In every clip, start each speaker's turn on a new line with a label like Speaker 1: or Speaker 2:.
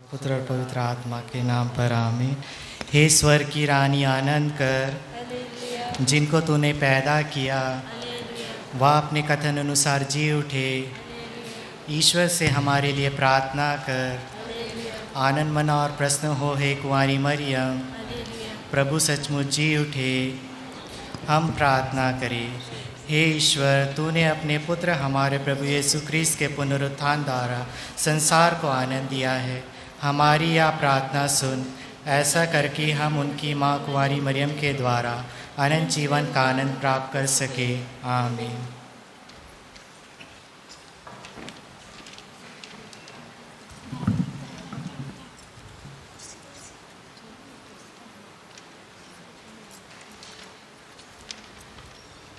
Speaker 1: पुत्र और पवित्र आत्मा के नाम पर आमीन। हे स्वर की रानी आनंद कर, जिनको तूने पैदा किया वह अपने कथन अनुसार जी उठे। ईश्वर से हमारे लिए प्रार्थना कर। आनंद मना और प्रसन्न हो हे कुंवारी मरियम, प्रभु सचमुच जी उठे। हम प्रार्थना करें। हे ईश्वर, तूने अपने पुत्र हमारे प्रभु यीशु ख्रीस्त के पुनरुत्थान द्वारा संसार को आनंद दिया है। हमारी यह प्रार्थना सुन, ऐसा करके हम उनकी माँ कुंवारी मरियम के द्वारा अनंत जीवन का आनंद प्राप्त कर सके। आमीन।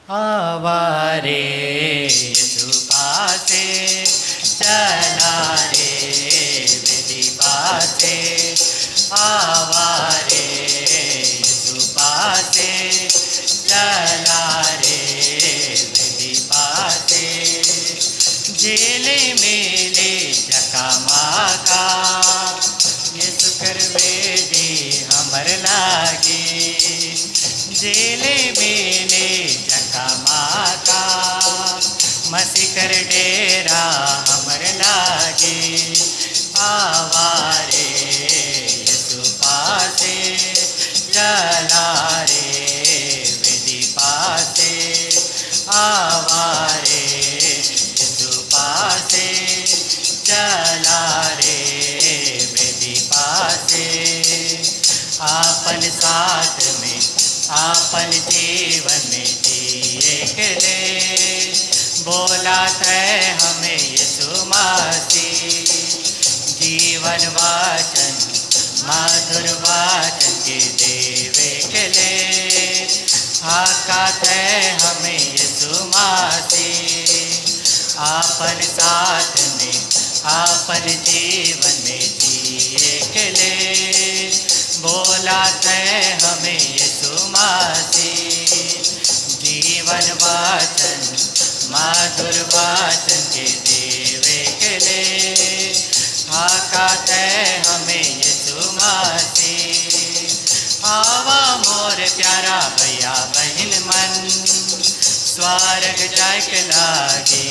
Speaker 1: आवारे यीशु पासे चला रे विधि पासे, आवारे यीशु पासे चला रे विधि पासे। जेले मेले चकामाका यीशु करवेदी हमर लागे। जेले मेले चकामाका मसी कर डेरा हमर लागे। आवारे यीशु पासे चला रे विधि पासे, आवारे यीशु पासे चला रे विधि पासे। आपन साथ में आपन जीवन में जिए के ले बोला थे हमें यीशु मसीह। जीवन वाचन मधुर वाचन के देवे के ले आका थे हमें यीशु मसीह। आपन साथ में आपन जीवन में जिए के ले बोला थे हमें यीशु मसीह। जीवन वाचन मधुर वाचन के देवे के ले आका थे हमें यीशु मसीह। आवा मोर प्यारा भैया बहन मन, स्वर्ग जाय के लागे।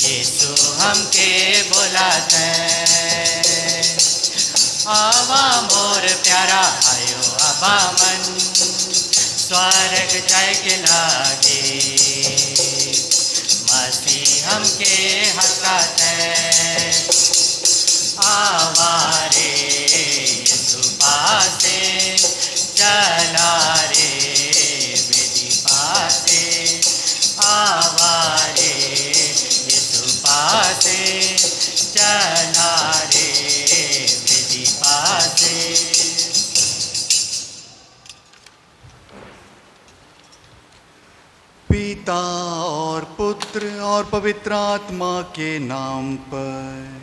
Speaker 1: यीशु हमके बोलाते, आवा मोर प्यारा आयो आबा मन, स्वर्ग जाय के लागे। मसीह हमके हकाते, आवारे यीशु पासे चला रे विधि पासे, आवारे यीशु पासे चला रे विधि पासे।
Speaker 2: पिता और पुत्र और पवित्र आत्मा के नाम पर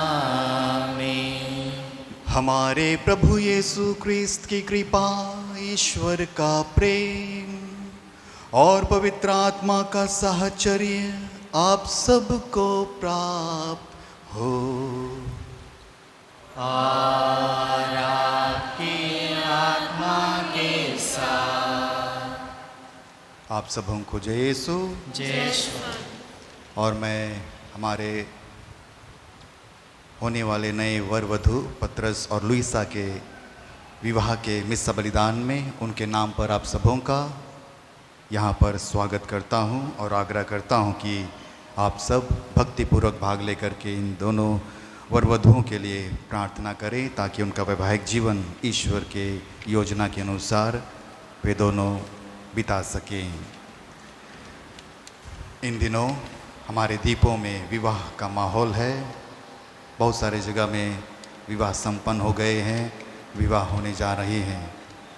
Speaker 1: आमीन।
Speaker 2: हमारे प्रभु यीशु ख्रीस्त की कृपा, ईश्वर का प्रेम और पवित्र आत्मा का साहचर्य आप सबको प्राप्त हो।
Speaker 1: और आपकी आत्मा के साथ।
Speaker 2: आप सबों को जय यीशु।
Speaker 1: जय।
Speaker 2: और मैं हमारे होने वाले नए वर वधू पतरस और लुइसा के विवाह के मिस्सा बलिदान में उनके नाम पर आप सबों का यहाँ पर स्वागत करता हूँ और आग्रह करता हूँ कि आप सब भक्तिपूर्वक भाग लेकर के इन दोनों वर वधुओं के लिए प्रार्थना करें ताकि उनका वैवाहिक जीवन ईश्वर के योजना के अनुसार वे दोनों बिता सकें। इन दिनों हमारे द्वीपों में विवाह का माहौल है। बहुत सारे जगह में विवाह संपन्न हो गए हैं, विवाह होने जा रही हैं,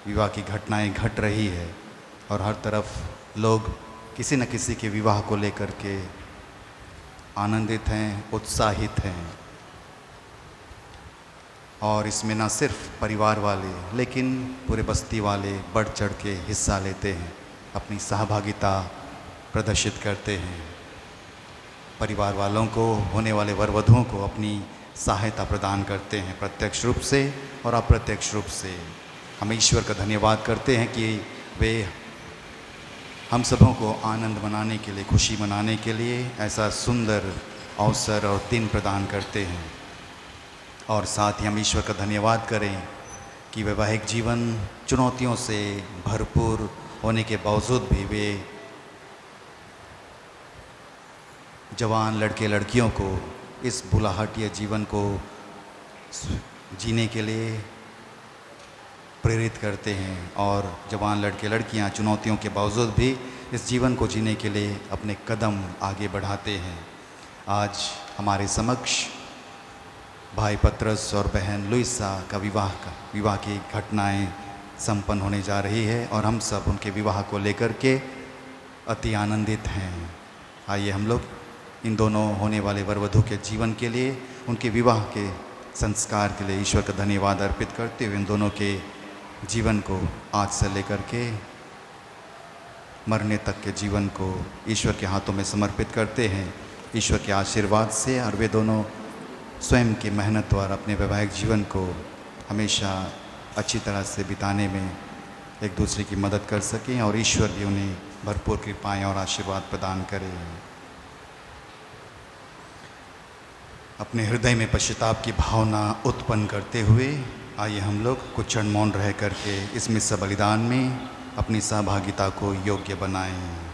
Speaker 2: विवाह की घटनाएं घट रही है और हर तरफ लोग किसी न किसी के विवाह को लेकर के आनंदित हैं, उत्साहित हैं। और इसमें न सिर्फ परिवार वाले लेकिन पूरे बस्ती वाले बढ़ चढ़ के हिस्सा लेते हैं, अपनी सहभागिता प्रदर्शित करते हैं। परिवार वालों को, होने वाले वर वधुओं को अपनी सहायता प्रदान करते हैं, प्रत्यक्ष रूप से और अप्रत्यक्ष रूप से। हम ईश्वर का धन्यवाद करते हैं कि वे हम सबों को आनंद मनाने के लिए, खुशी मनाने के लिए ऐसा सुंदर अवसर और दिन प्रदान करते हैं। और साथ ही हम ईश्वर का धन्यवाद करें कि वैवाहिक जीवन चुनौतियों से भरपूर होने के बावजूद भी वे जवान लड़के लड़कियों को इस बुलाहटिया जीवन को जीने के लिए प्रेरित करते हैं। और जवान लड़के लड़कियां चुनौतियों के बावजूद भी इस जीवन को जीने के लिए अपने कदम आगे बढ़ाते हैं। आज हमारे समक्ष भाई पतरस और बहन लुइसा का विवाह की घटनाएं संपन्न होने जा रही है और हम सब उनके विवाह को लेकर के अति आनंदित हैं। आइए हम लोग इन दोनों होने वाले वर वधू के जीवन के लिए, उनके विवाह के संस्कार के लिए ईश्वर का धन्यवाद अर्पित करते हुए इन दोनों के जीवन को आज से लेकर के मरने तक के जीवन को ईश्वर के हाथों में समर्पित करते हैं। ईश्वर के आशीर्वाद से और वे दोनों स्वयं की मेहनत द्वारा अपने वैवाहिक जीवन को हमेशा अच्छी तरह से बिताने में एक दूसरे की मदद कर सकें और ईश्वर भी उन्हें भरपूर कृपाएं और आशीर्वाद प्रदान करें। अपने हृदय में पश्चाताप की भावना उत्पन्न करते हुए आइए हम लोग कुछ क्षण मौन रह करके इस मिस्सा बलिदान में अपनी सहभागिता को योग्य बनाएं।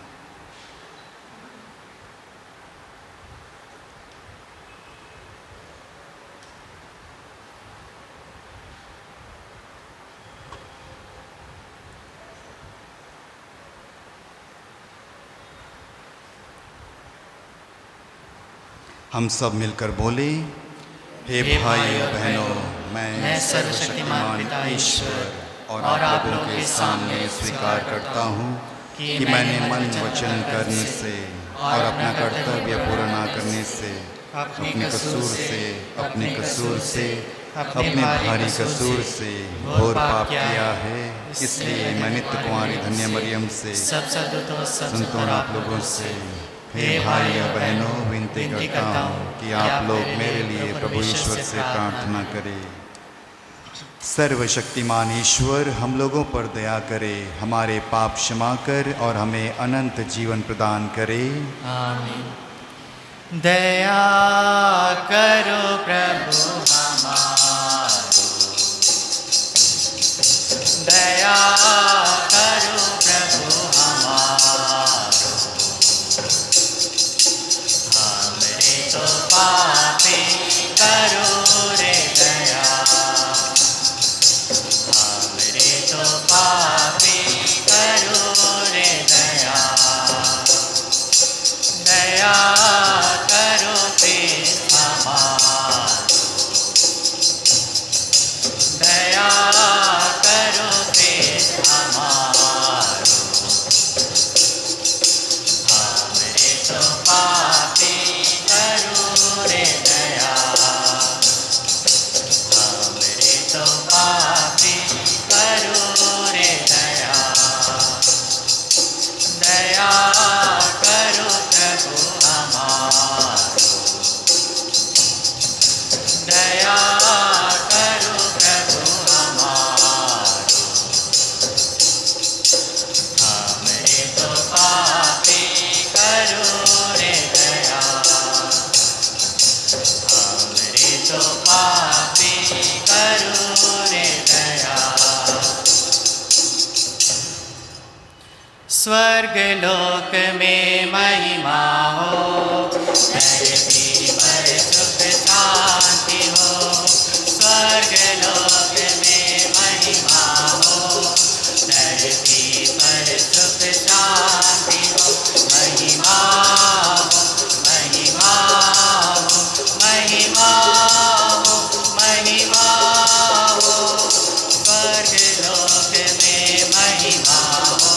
Speaker 2: हम सब मिलकर बोले, हे भाइयों बहनों, मैं सर्वशक्तिमान पिता ईश्वर और आप लोगों के सामने स्वीकार करता हूँ कि मैंने मन वचन करने से और अपना कर्तव्य पूरा न करने से, अपने कसूर से, अपने भारी कसूर से घोर पाप किया है। इसलिए मैं नित्य कुमारी धन्य मरियम से, संतों और आप लोगों से, हे भाई और बहनों, विनती करता हूँ कि आप लोग मेरे लिए प्रभु ईश्वर से प्रार्थना करें। सर्वशक्तिमान ईश्वर हम लोगों पर दया करे, हमारे पाप क्षमा कर और हमें अनंत जीवन प्रदान करे।
Speaker 1: आमीन। दया करो प्रभु हमारो, दया करो प्रभु हमारो, हमरे तो पापी करो रे दया, हमरे तो पापी करो रे दया, दया करो प्रेम हमारो, दया करो प्रेम हमारो, हमरे तो पापी करो रे दया, हमरे तो पापी करो रे दया, दया करो प्रभु हमारो, दया करो प्रभु हमारो, हमरे तो पापी करो रे दया, हमरे तो पापी करो रे दया। स्वर्ग लोक में महिमा हो, धरती पर सुख शांति हो, स्वर्ग लोक में महिमा हो, धरती पर सुख शांति हो, महिमा हो, महिमा हो, महिमा हो, महिमा हो, स्वर्ग लोक में महिमा हो,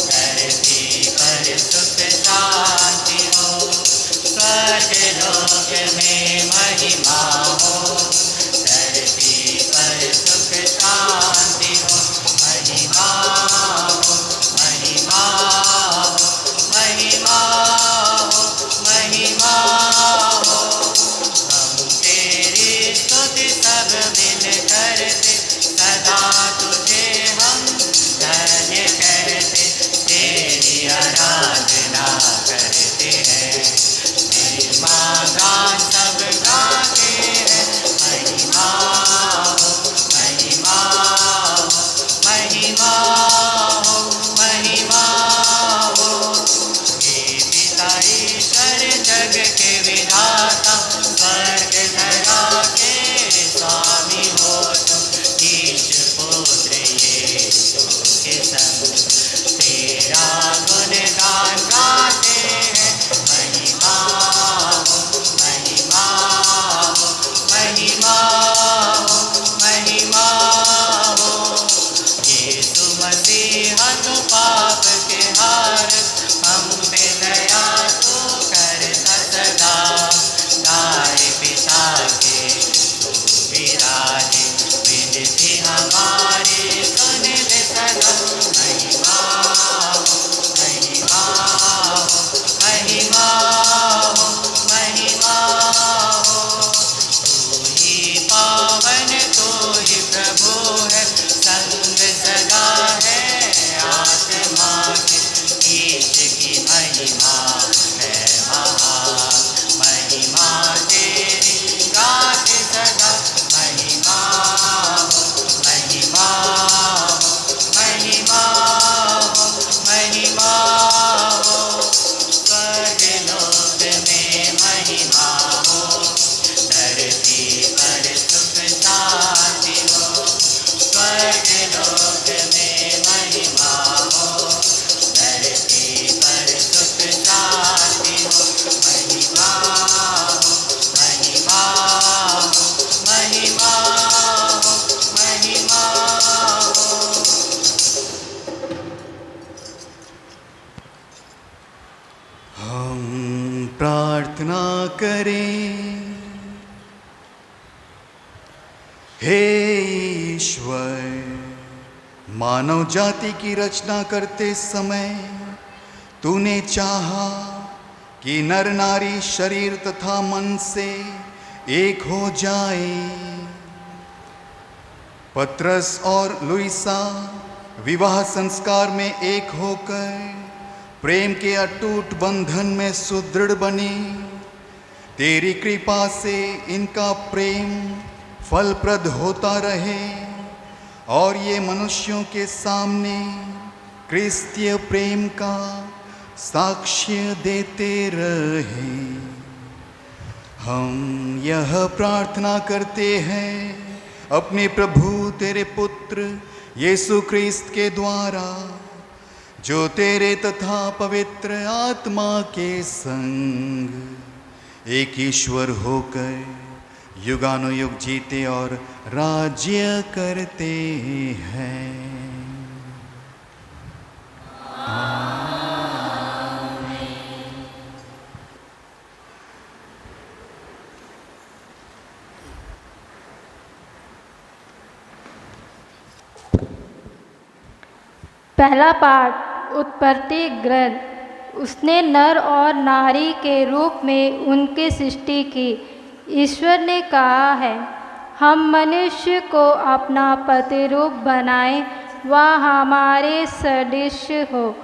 Speaker 1: धरती पर सुख शांति हो, स्वर्ग लोक में महिमा हो, धरती पर सुख शांति हो, महिमा हो, महिमा हो, महिमा हो, महिमा
Speaker 2: प्रार्थना करें। हे ईश्वर, मानव जाति की रचना करते समय तूने चाहा कि नर नारी शरीर तथा मन से एक हो जाए। पतरस और लुइसा विवाह संस्कार में एक होकर प्रेम के अटूट बंधन में सुदृढ़ बने। तेरी कृपा से इनका प्रेम फलप्रद होता रहे और ये मनुष्यों के सामने क्रिस्तीय प्रेम का साक्ष्य देते रहे। हम यह प्रार्थना करते हैं अपने प्रभु तेरे पुत्र यीशु ख्रिस्त के द्वारा, जो तेरे तथा पवित्र आत्मा के संग एक ईश्वर होकर युगानुयुग जीते और राज्य करते हैं।
Speaker 3: पहला पाठ उत्पत्ति ग्रंथ। उसने नर और नारी के रूप में उनकी सृष्टि की। ईश्वर ने कहा है, हम मनुष्य को अपना प्रतिरूप बनाएं, वह हमारे सदृश हो।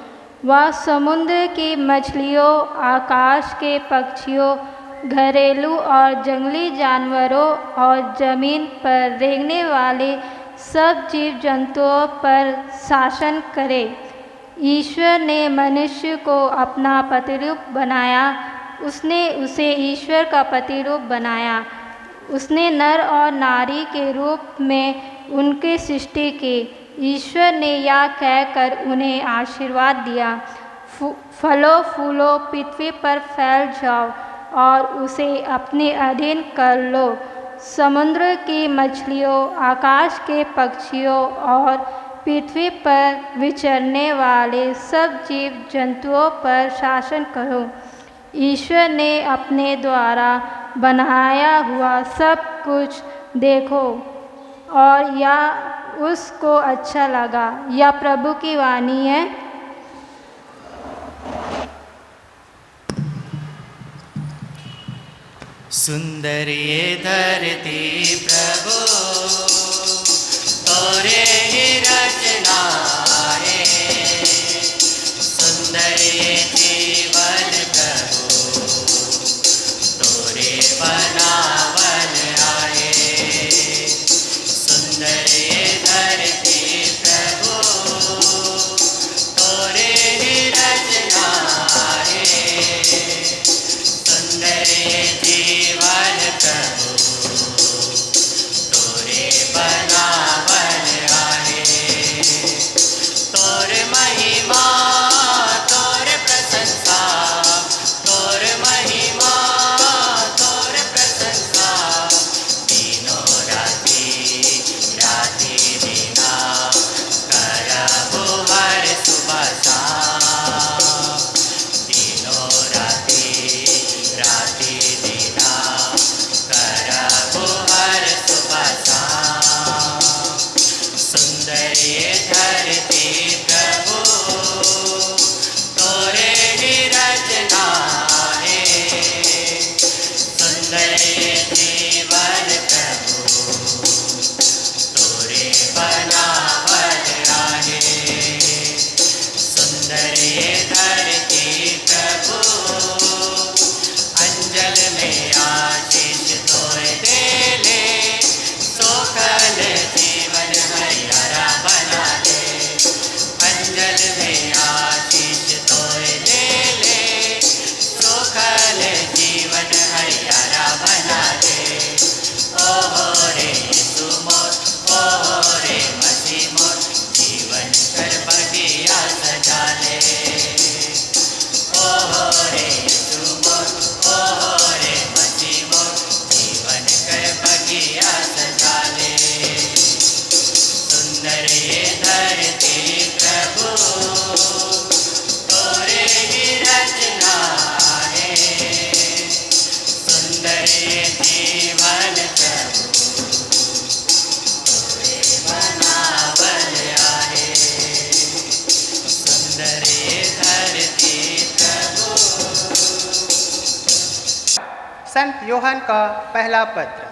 Speaker 3: वह समुद्र की मछलियों, आकाश के पक्षियों, घरेलू और जंगली जानवरों और ज़मीन पर रेंगने वाले सब जीव जंतुओं पर शासन करे। ईश्वर ने मनुष्य को अपना प्रतिरूप बनाया। उसने उसे ईश्वर का प्रतिरूप बनाया। उसने नर और नारी के रूप में उनकी सृष्टि की। ईश्वर ने यह कहकर उन्हें आशीर्वाद दिया, फलो फूलो, पृथ्वी पर फैल जाओ और उसे अपने अधीन कर लो। समुद्र की मछलियों, आकाश के पक्षियों और पृथ्वी पर विचरने वाले सब जीव जंतुओं पर शासन करो। ईश्वर ने अपने द्वारा बनाया हुआ सब कुछ देखो और यह उसको अच्छा लगा। यह प्रभु की वाणी है।
Speaker 1: सुंदर ये धरती प्रभु तोरे ही रचना है। सुंदर ये जीवन प्रभु तोरे बनावन आए। सुंदर ये धरती प्रभु तोरे ही रचना है। सुंदर ये जीवन प्रभु तोरे बनावन आए। तोर महिमा तोर प्रशंसा, तोर महिमा तोर प्रशंसा, तीनों राति राति दीना करबो हर सुबह शाम। तीनों राति राति दीना करबो हर सुबह शाम। सुंदर ये धरती प्रभु तोरे ही रचना है। सुंदर ये जीवन प्रभु तोरे बनावन आहे। सुंदर ये धरती प्रभु अंजल में आशीष तोय दे ले। सोखल जीवन हरिहरा बना दे। अंजल में आशीष तोय दे ले। सोखल जीवन हरिहरा बना दे। ओहो रे यीशु मोर, ओहो रे मसीह मोर, जीवन कर बगिया सजा ले। ओहो रे जीवन प्रभु बनावल आहे, सुंदर धरती प्रभु।
Speaker 4: संत योहन का पहला पत्र।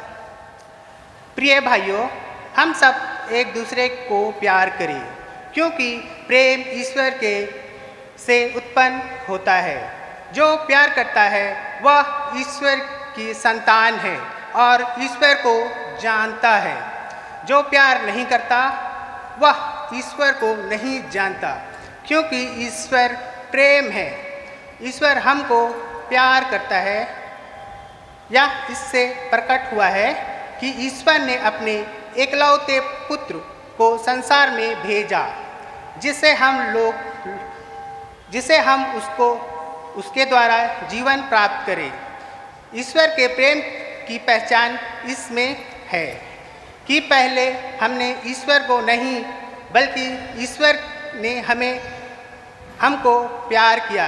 Speaker 4: प्रिय भाइयों, हम सब एक दूसरे को प्यार करें, क्योंकि प्रेम ईश्वर के से उत्पन्न होता है। जो प्यार करता है वह ईश्वर की संतान है और ईश्वर को जानता है। जो प्यार नहीं करता वह ईश्वर को नहीं जानता, क्योंकि ईश्वर प्रेम है। ईश्वर हमको प्यार करता है, यह इससे प्रकट हुआ है कि ईश्वर ने अपने एकलौते पुत्र को संसार में भेजा, जिसे हम उसके द्वारा जीवन प्राप्त करें। ईश्वर के प्रेम की पहचान इसमें है कि पहले हमने ईश्वर को नहीं, बल्कि ईश्वर ने हमको प्यार किया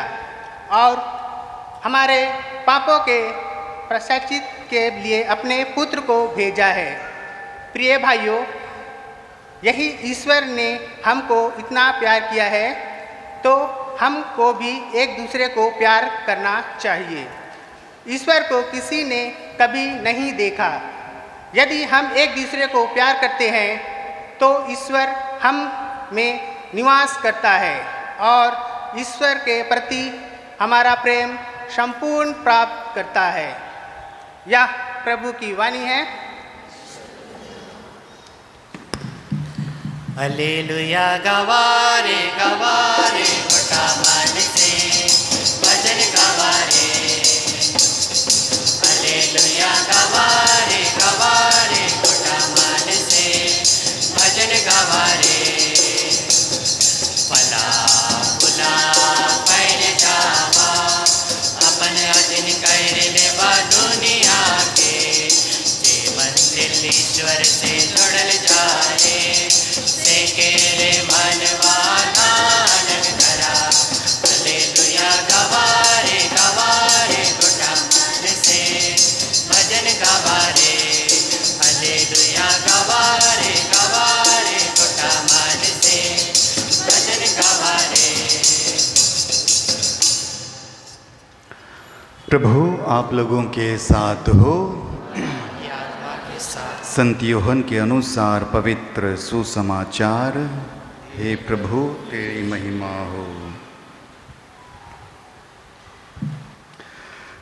Speaker 4: और हमारे पापों के प्रायश्चित के लिए अपने पुत्र को भेजा है। प्रिय भाइयों, यही ईश्वर ने हमको इतना प्यार किया है, तो हमको भी एक दूसरे को प्यार करना चाहिए। ईश्वर को किसी ने कभी नहीं देखा। यदि हम एक दूसरे को प्यार करते हैं तो ईश्वर हम में निवास करता है और ईश्वर के प्रति हमारा प्रेम संपूर्ण प्राप्त करता है। यह प्रभु की वाणी है।
Speaker 1: हालेलुया गवारे गवारे मोटा मन से भजन गवारे। हालेलुया गवारे गवारे मोटा मन से भजन गवारे। फला फुला पैर जावा अपन अधीन कर लेवा दुनिया के। जे मंदिर ईश्वर से जुड़ल जाए से केरे मनवा नानक करा। हालेलुया गवारे गवारे गोटा मन से भजन गवारे। हालेलुया गवारे गवारे गोटा मन से भजन गवारे।
Speaker 2: प्रभु आप लोगों के साथ हो। संत योहन के अनुसार पवित्र सुसमाचार। हे प्रभु तेरी महिमा हो।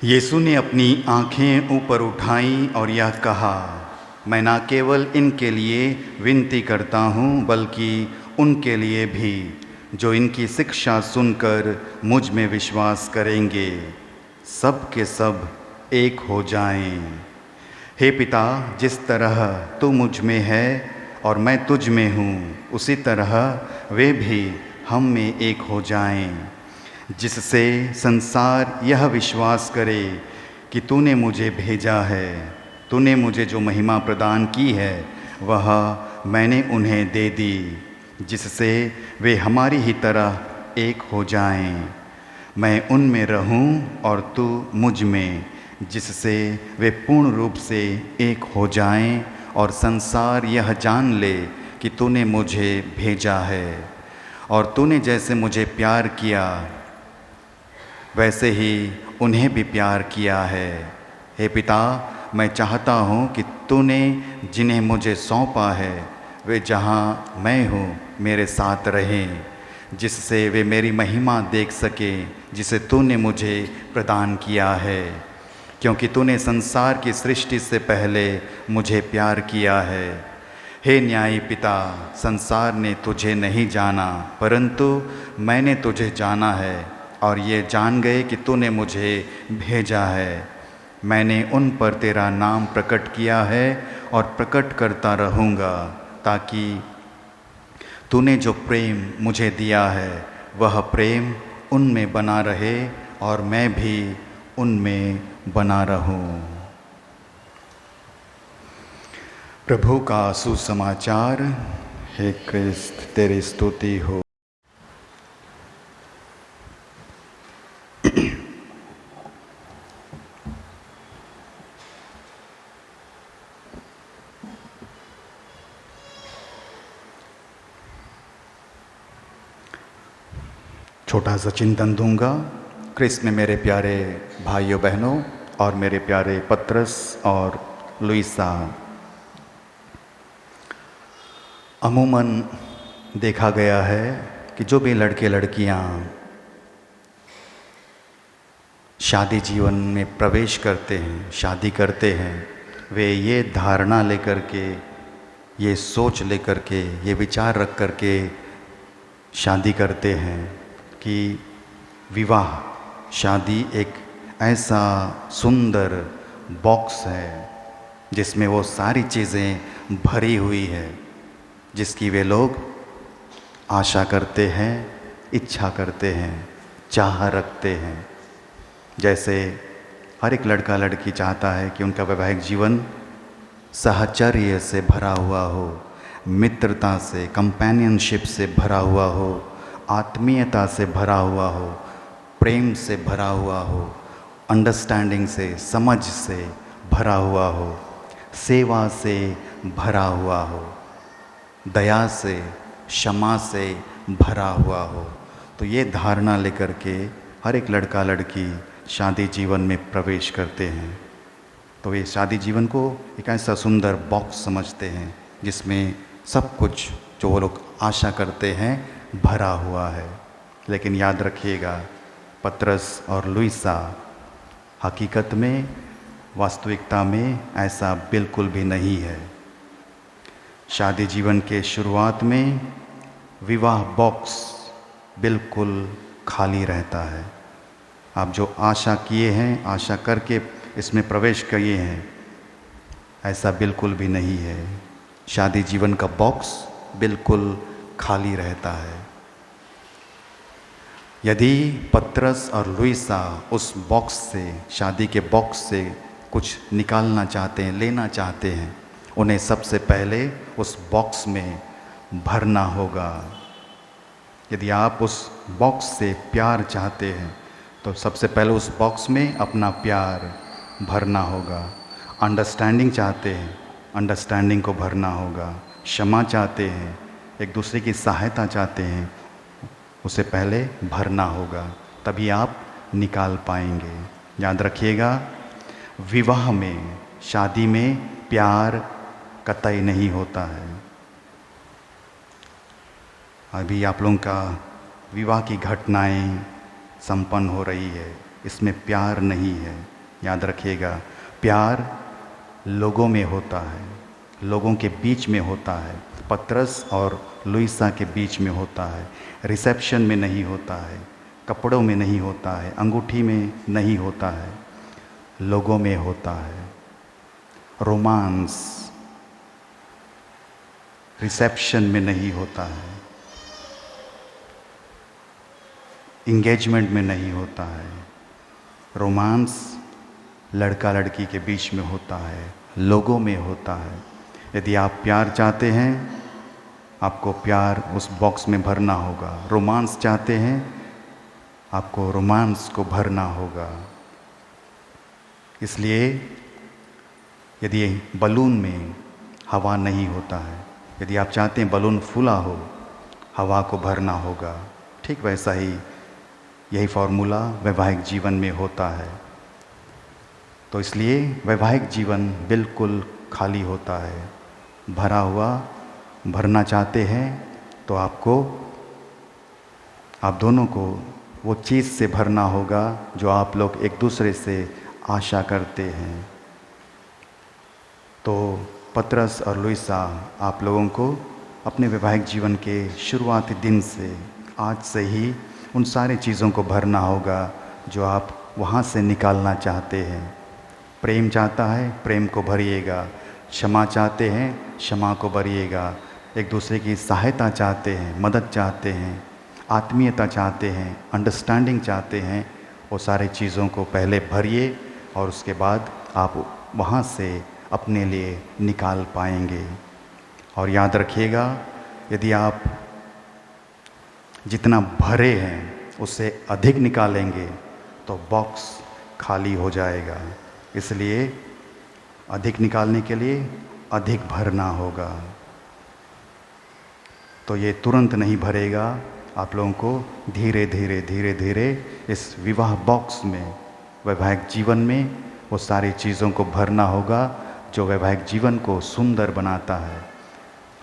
Speaker 2: यीशु ने अपनी आंखें ऊपर उठाईं और यह कहा, मैं न केवल इनके लिए विनती करता हूँ, बल्कि उनके लिए भी जो इनकी शिक्षा सुनकर मुझ में विश्वास करेंगे, सब के सब एक हो जाएं। हे पिता, जिस तरह तू मुझ में है और मैं तुझ में हूँ, उसी तरह वे भी हम में एक हो जाएं, जिससे संसार यह विश्वास करे कि तूने मुझे भेजा है। तूने मुझे जो महिमा प्रदान की है वह मैंने उन्हें दे दी, जिससे वे हमारी ही तरह एक हो जाएं। मैं उनमें रहूं और तू मुझ में, जिससे वे पूर्ण रूप से एक हो जाएं और संसार यह जान ले कि तूने मुझे भेजा है और तूने जैसे मुझे प्यार किया वैसे ही उन्हें भी प्यार किया है। हे पिता, मैं चाहता हूँ कि तूने जिन्हें मुझे सौंपा है वे जहाँ मैं हूँ मेरे साथ रहें, जिससे वे मेरी महिमा देख सकें जिसे तूने मुझे प्रदान किया है। क्योंकि तूने संसार की सृष्टि से पहले मुझे प्यार किया है। हे न्यायी पिता, संसार ने तुझे नहीं जाना, परंतु मैंने तुझे जाना है और ये जान गए कि तूने मुझे भेजा है। मैंने उन पर तेरा नाम प्रकट किया है और प्रकट करता रहूँगा, ताकि तूने जो प्रेम मुझे दिया है वह प्रेम उनमें बना रहे और मैं भी उनमें बना रहूं। प्रभु का सुसमाचार। हे क्रिस्त तेरी स्तुति हो। छोटा सा चिंतन दूंगा। क्रिस्त में मेरे प्यारे भाइयों बहनों और मेरे प्यारे पत्रस और लुइसा, अमूमन देखा गया है कि जो भी लड़के लड़कियां शादी जीवन में प्रवेश करते हैं, शादी करते हैं, वे ये धारणा लेकर के, ये सोच लेकर के, ये विचार रख कर के शादी करते हैं कि विवाह, शादी एक ऐसा सुंदर बॉक्स है जिसमें वो सारी चीज़ें भरी हुई है, जिसकी वे लोग आशा करते हैं, इच्छा करते हैं, चाह रखते हैं। जैसे हर एक लड़का लड़की चाहता है कि उनका वैवाहिक जीवन साहचर्य से भरा हुआ हो, मित्रता से, कंपेनियनशिप से भरा हुआ हो, आत्मीयता से भरा हुआ हो, प्रेम से भरा हुआ हो, अंडरस्टैंडिंग से, समझ से भरा हुआ हो, सेवा से भरा हुआ हो, दया से, क्षमा से भरा हुआ हो। तो ये धारणा लेकर के हर एक लड़का लड़की शादी जीवन में प्रवेश करते हैं। तो वे शादी जीवन को एक ऐसा सुंदर बॉक्स समझते हैं जिसमें सब कुछ जो वो लोग आशा करते हैं भरा हुआ है। लेकिन याद रखिएगा, पत्रस और लुइसा, हकीकत में, वास्तविकता में ऐसा बिल्कुल भी नहीं है। शादी जीवन के शुरुआत में विवाह बॉक्स बिल्कुल खाली रहता है। आप जो आशा किए हैं, आशा करके इसमें प्रवेश किए हैं, ऐसा बिल्कुल भी नहीं है। शादी जीवन का बॉक्स बिल्कुल खाली रहता है। यदि पत्रस और लुइसा उस बॉक्स से, शादी के बॉक्स से कुछ निकालना चाहते हैं, लेना चाहते हैं, उन्हें सबसे पहले उस बॉक्स में भरना होगा। यदि आप उस बॉक्स से प्यार चाहते हैं तो सबसे पहले उस बॉक्स में अपना प्यार भरना होगा। अंडरस्टैंडिंग चाहते हैं, अंडरस्टैंडिंग को भरना होगा। क्षमा चाहते हैं, एक दूसरे की सहायता चाहते हैं, उसे पहले भरना होगा, तभी आप निकाल पाएंगे। याद रखिएगा, विवाह में, शादी में प्यार कतई नहीं होता है। अभी आप लोगों का विवाह की घटनाएं संपन्न हो रही है, इसमें प्यार नहीं है। याद रखिएगा, प्यार लोगों में होता है, लोगों के बीच में होता है। पत्रस और लुइसा के बीच में होता है, रिसेप्शन में नहीं होता है, कपड़ों में नहीं होता है, अंगूठी में नहीं होता है, लोगों में होता है। रोमांस रिसेप्शन में नहीं होता है, इंगेजमेंट में नहीं होता है। रोमांस लड़का लड़की के बीच में होता है, लोगों में होता है। यदि आप प्यार चाहते हैं, आपको प्यार उस बॉक्स में भरना होगा। रोमांस चाहते हैं, आपको रोमांस को भरना होगा। इसलिए यदि बलून में हवा नहीं होता है, यदि आप चाहते हैं बलून फूला हो, हवा को भरना होगा। ठीक वैसा ही यही फॉर्मूला वैवाहिक जीवन में होता है। तो इसलिए वैवाहिक जीवन बिल्कुल खाली होता है, भरा हुआ। भरना चाहते हैं तो आप दोनों को वो चीज़ से भरना होगा जो आप लोग एक दूसरे से आशा करते हैं। तो पत्रस और लुइसा, आप लोगों को अपने वैवाहिक जीवन के शुरुआती दिन से, आज से ही उन सारी चीज़ों को भरना होगा जो आप वहाँ से निकालना चाहते हैं। प्रेम चाहता है, प्रेम को भरिएगा। क्षमा चाहते हैं, क्षमा को भरिएगा। एक दूसरे की सहायता चाहते हैं, मदद चाहते हैं, आत्मीयता चाहते हैं, अंडरस्टैंडिंग चाहते हैं, वो सारी चीज़ों को पहले भरिए और उसके बाद आप वहाँ से अपने लिए निकाल पाएंगे। और याद रखिएगा, यदि आप जितना भरे हैं उससे अधिक निकालेंगे तो बॉक्स खाली हो जाएगा। इसलिए अधिक निकालने के लिए अधिक भरना होगा। तो ये तुरंत नहीं भरेगा, आप लोगों को धीरे धीरे धीरे धीरे इस विवाह बॉक्स में, वैवाहिक जीवन में वो सारी चीज़ों को भरना होगा जो वैवाहिक जीवन को सुंदर बनाता है,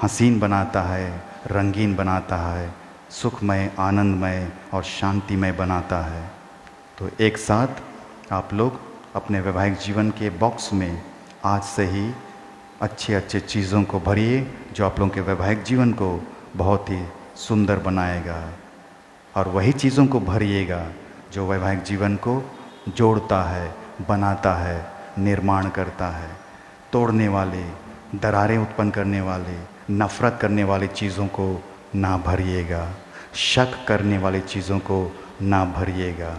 Speaker 2: हसीन बनाता है, रंगीन बनाता है, सुखमय, आनंदमय और शांतिमय बनाता है। तो एक साथ आप लोग अपने वैवाहिक जीवन के बॉक्स में आज से ही अच्छे अच्छे चीज़ों को भरिए जो आप लोगों के वैवाहिक जीवन को बहुत ही सुंदर बनाएगा, और वही चीज़ों को भरिएगा जो वैवाहिक जीवन को जोड़ता है, बनाता है, निर्माण करता है। तोड़ने वाले, दरारें उत्पन्न करने वाले, नफ़रत करने वाली चीज़ों को ना भरिएगा, शक करने वाली चीज़ों को ना भरिएगा।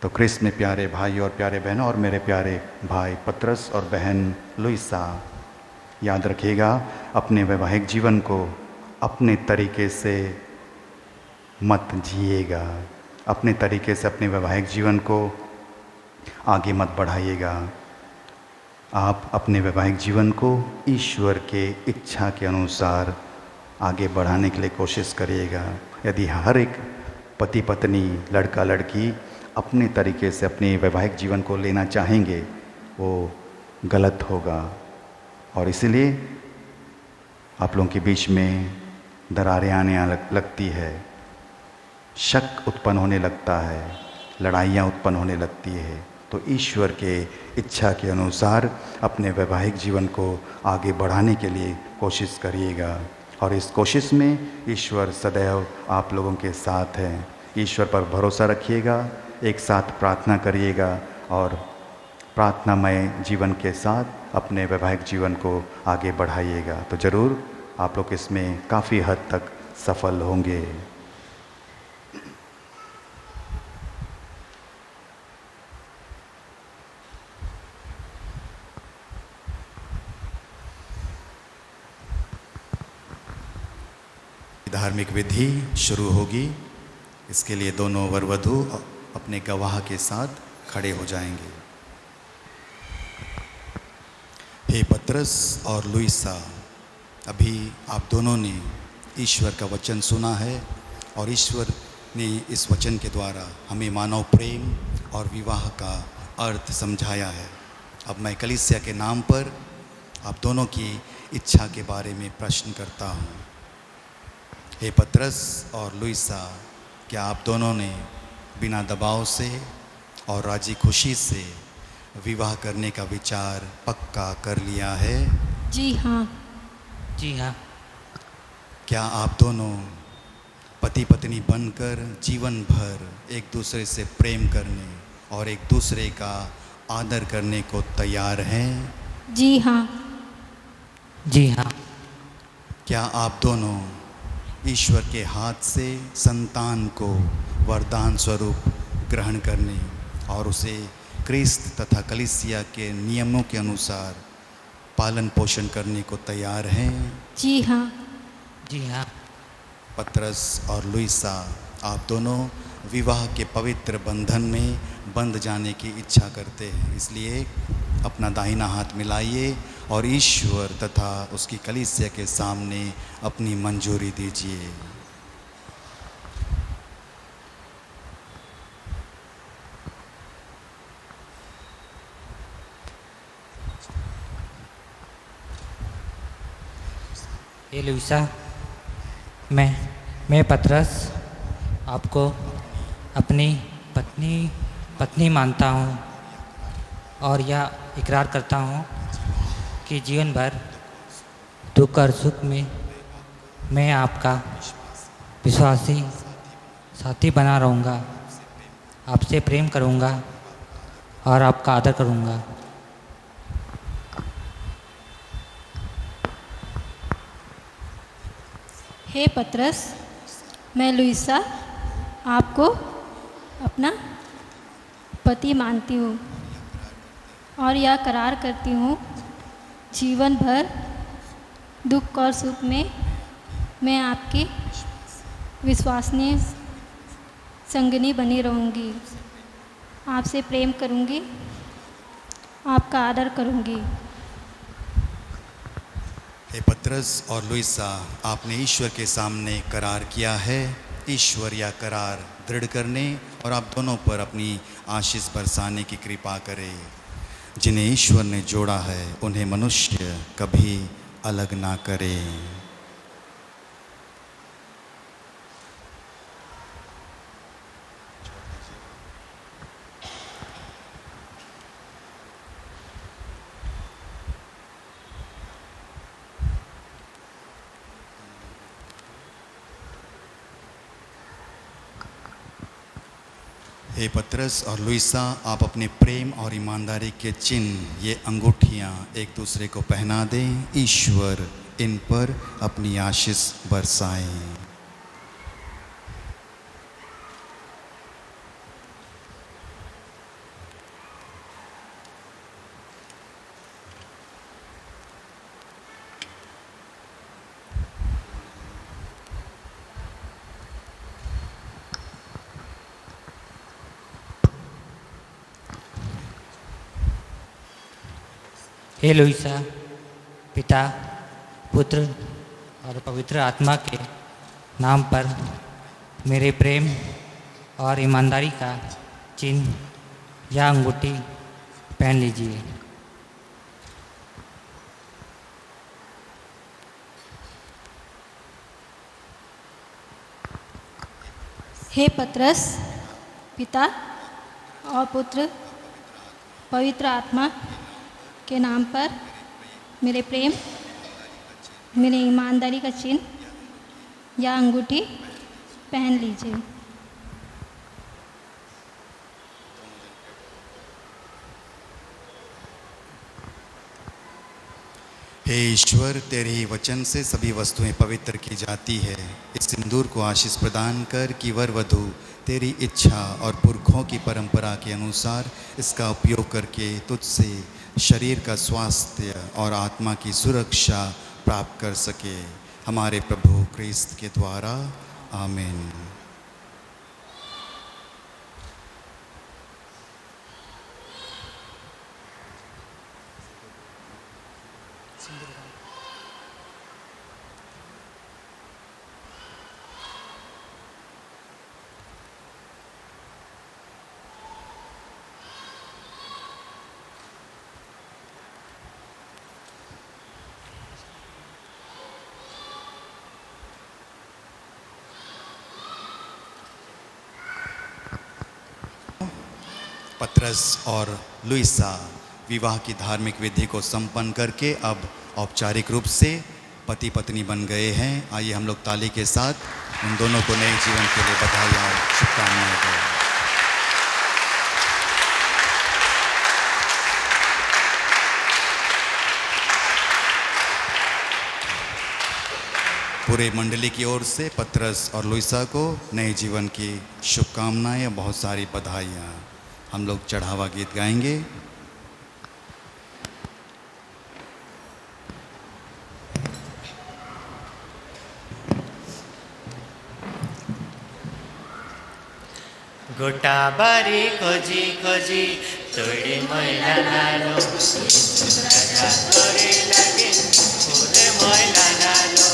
Speaker 2: तो क्रिस्त में प्यारे भाई और प्यारे बहनों और मेरे प्यारे भाई पतरस और बहन लुइसा, याद रखिएगा अपने वैवाहिक जीवन को अपने तरीके से मत जिएगा, अपने तरीके से अपने वैवाहिक जीवन को आगे मत बढ़ाइएगा। आप अपने वैवाहिक जीवन को ईश्वर के इच्छा के अनुसार आगे बढ़ाने के लिए कोशिश करिएगा। यदि हर एक पति पत्नी, लड़का लड़की अपने तरीके से अपने वैवाहिक जीवन को लेना चाहेंगे, वो गलत होगा, और इसीलिए आप लोगों के बीच में दरारें आने लगती है, शक उत्पन्न होने लगता है, लड़ाइयाँ उत्पन्न होने लगती है। तो ईश्वर के इच्छा के अनुसार अपने वैवाहिक जीवन को आगे बढ़ाने के लिए कोशिश करिएगा, और इस कोशिश में ईश्वर सदैव आप लोगों के साथ हैं। ईश्वर पर भरोसा रखिएगा, एक साथ प्रार्थना करिएगा, और प्रार्थनामय जीवन के साथ अपने वैवाहिक जीवन को आगे बढ़ाइएगा। तो ज़रूर आप लोग इसमें काफ़ी हद तक सफल होंगे। धार्मिक विधि शुरू होगी। इसके लिए दोनों वर वधू अपने गवाह के साथ खड़े हो जाएंगे। हे पतरस और लुइसा, अभी आप दोनों ने ईश्वर का वचन सुना है, और ईश्वर ने इस वचन के द्वारा हमें मानव प्रेम और विवाह का अर्थ समझाया है। अब मैं कलीसिया के नाम पर आप दोनों की इच्छा के बारे में प्रश्न करता हूँ। हे पतरस और लुइसा, क्या आप दोनों ने बिना दबाव से और राजी खुशी से विवाह करने का विचार पक्का कर लिया है?
Speaker 3: जी हाँ।
Speaker 5: जी हाँ।
Speaker 2: क्या आप दोनों पति पत्नी बनकर जीवन भर एक दूसरे से प्रेम करने और एक दूसरे का आदर करने को तैयार हैं?
Speaker 3: जी हाँ।
Speaker 5: जी हाँ।
Speaker 2: क्या आप दोनों ईश्वर के हाथ से संतान को वरदान स्वरूप ग्रहण करने और उसे क्रिस्त तथा कलीसिया के नियमों के अनुसार पालन पोषण करने को तैयार हैं?
Speaker 3: जी हाँ।
Speaker 5: जी हाँ।
Speaker 2: पतरस और लुइसा, आप दोनों विवाह के पवित्र बंधन में बंध जाने की इच्छा करते हैं, इसलिए अपना दाहिना हाथ मिलाइए और ईश्वर तथा उसकी कलीसिया के सामने अपनी मंजूरी दीजिए।
Speaker 5: हे लुइसा, मैं पतरस आपको अपनी पत्नी मानता हूँ, और यह इकरार करता हूँ कि जीवन भर दुख और सुख में मैं आपका विश्वासी साथी बना रहूँगा, आपसे प्रेम करूँगा और आपका आदर करूँगा।
Speaker 3: हे पतरस, मैं लुइसा आपको अपना पति मानती हूँ और यह करार करती हूँ जीवन भर दुख और सुख में मैं आपकी विश्वसनीय संगिनी बनी रहूँगी, आपसे प्रेम करूँगी, आपका आदर करूँगी।
Speaker 2: हे पतरस और लुइसा, आपने ईश्वर के सामने करार किया है। ईश्वर या करार दृढ़ करने और आप दोनों पर अपनी आशीष बरसाने की कृपा करे। जिन्हें ईश्वर ने जोड़ा है उन्हें मनुष्य कभी अलग ना करे। हे पतरस और लुइसा, आप अपने प्रेम और ईमानदारी के चिन्ह, ये अंगूठियाँ एक दूसरे को पहना दें। ईश्वर इन पर अपनी आशीष बरसाएं।
Speaker 5: हे लुइसा, पिता, पुत्र और पवित्र आत्मा के नाम पर मेरे प्रेम और ईमानदारी का चिन्ह या अंगूठी पहन लीजिए।
Speaker 3: हे पतरस, पिता और पुत्र पवित्र आत्मा के नाम पर मेरे प्रेम, मेरे ईमानदारी का चिन्ह या अंगूठी पहन लीजिए।
Speaker 2: हे ईश्वर, तेरे ही वचन से सभी वस्तुएं पवित्र की जाती है। इस सिंदूर को आशीष प्रदान कर कि वर वधू तेरी इच्छा और पुरखों की परंपरा के अनुसार इसका उपयोग करके तुझसे शरीर का स्वास्थ्य और आत्मा की सुरक्षा प्राप्त कर सके। हमारे प्रभु क्रिस्त के द्वारा, आमीन। पतरस और लुइसा विवाह की धार्मिक विधि को संपन्न करके अब औपचारिक रूप से पति पत्नी बन गए हैं। आइए हम लोग ताली के साथ उन दोनों को नए जीवन के लिए बधाई और शुभकामनाएं दें। पूरे मंडली की ओर से पतरस और लुइसा को नए जीवन की शुभकामनाएं, बहुत सारी बधाइयाँ। हम लोग चढ़ावा गीत गाएंगे।
Speaker 1: गोटा बारी खोजी खोजी तोड़ी मैला नालो, राजा तोरे लगे पूरे मैला नालो।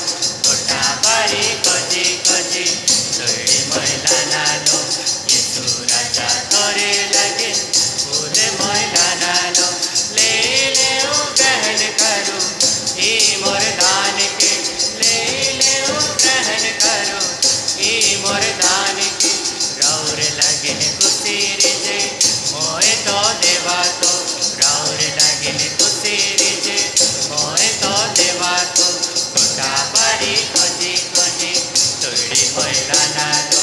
Speaker 1: गोटा बारी खोजी खोजी तोड़ी मैला नालो, यीशु राजा तोरे लगे पूरे मैला नालो। ले ले ओ ग्रहण करो ई मोर दान के, ले ले ओ ग्रहण करो ई मोर दान के। राउर लगिन खुशी रिजे मोए तो देवा तो, राउर लगिन खुशी रिजे मोए तो देवा तो। गोटा बारी खोजी खोजी तोड़ी मैला नालो,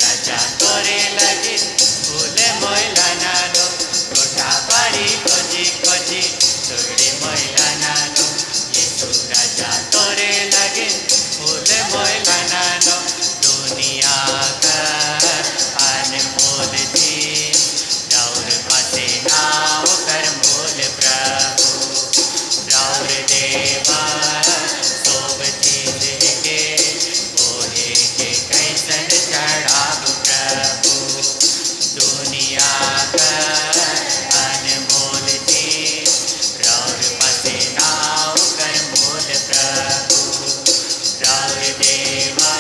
Speaker 1: राजा तोरे लगे फूल मोइला नालो कोठा बारी खोजी खोजी तोड़े मोइला नालो यीशु राजा तोरे लगे फूल मोइला नालो दुनिया का अनमोल चीज राउर पासे नाव कर मोल प्रभु राउर देवा सोब चीज के मोहे के कैसन चढ़ाव प्रभु दुनिया का अनमोल चीज राउर पासे नाव कर मोल प्रभु राउर देवा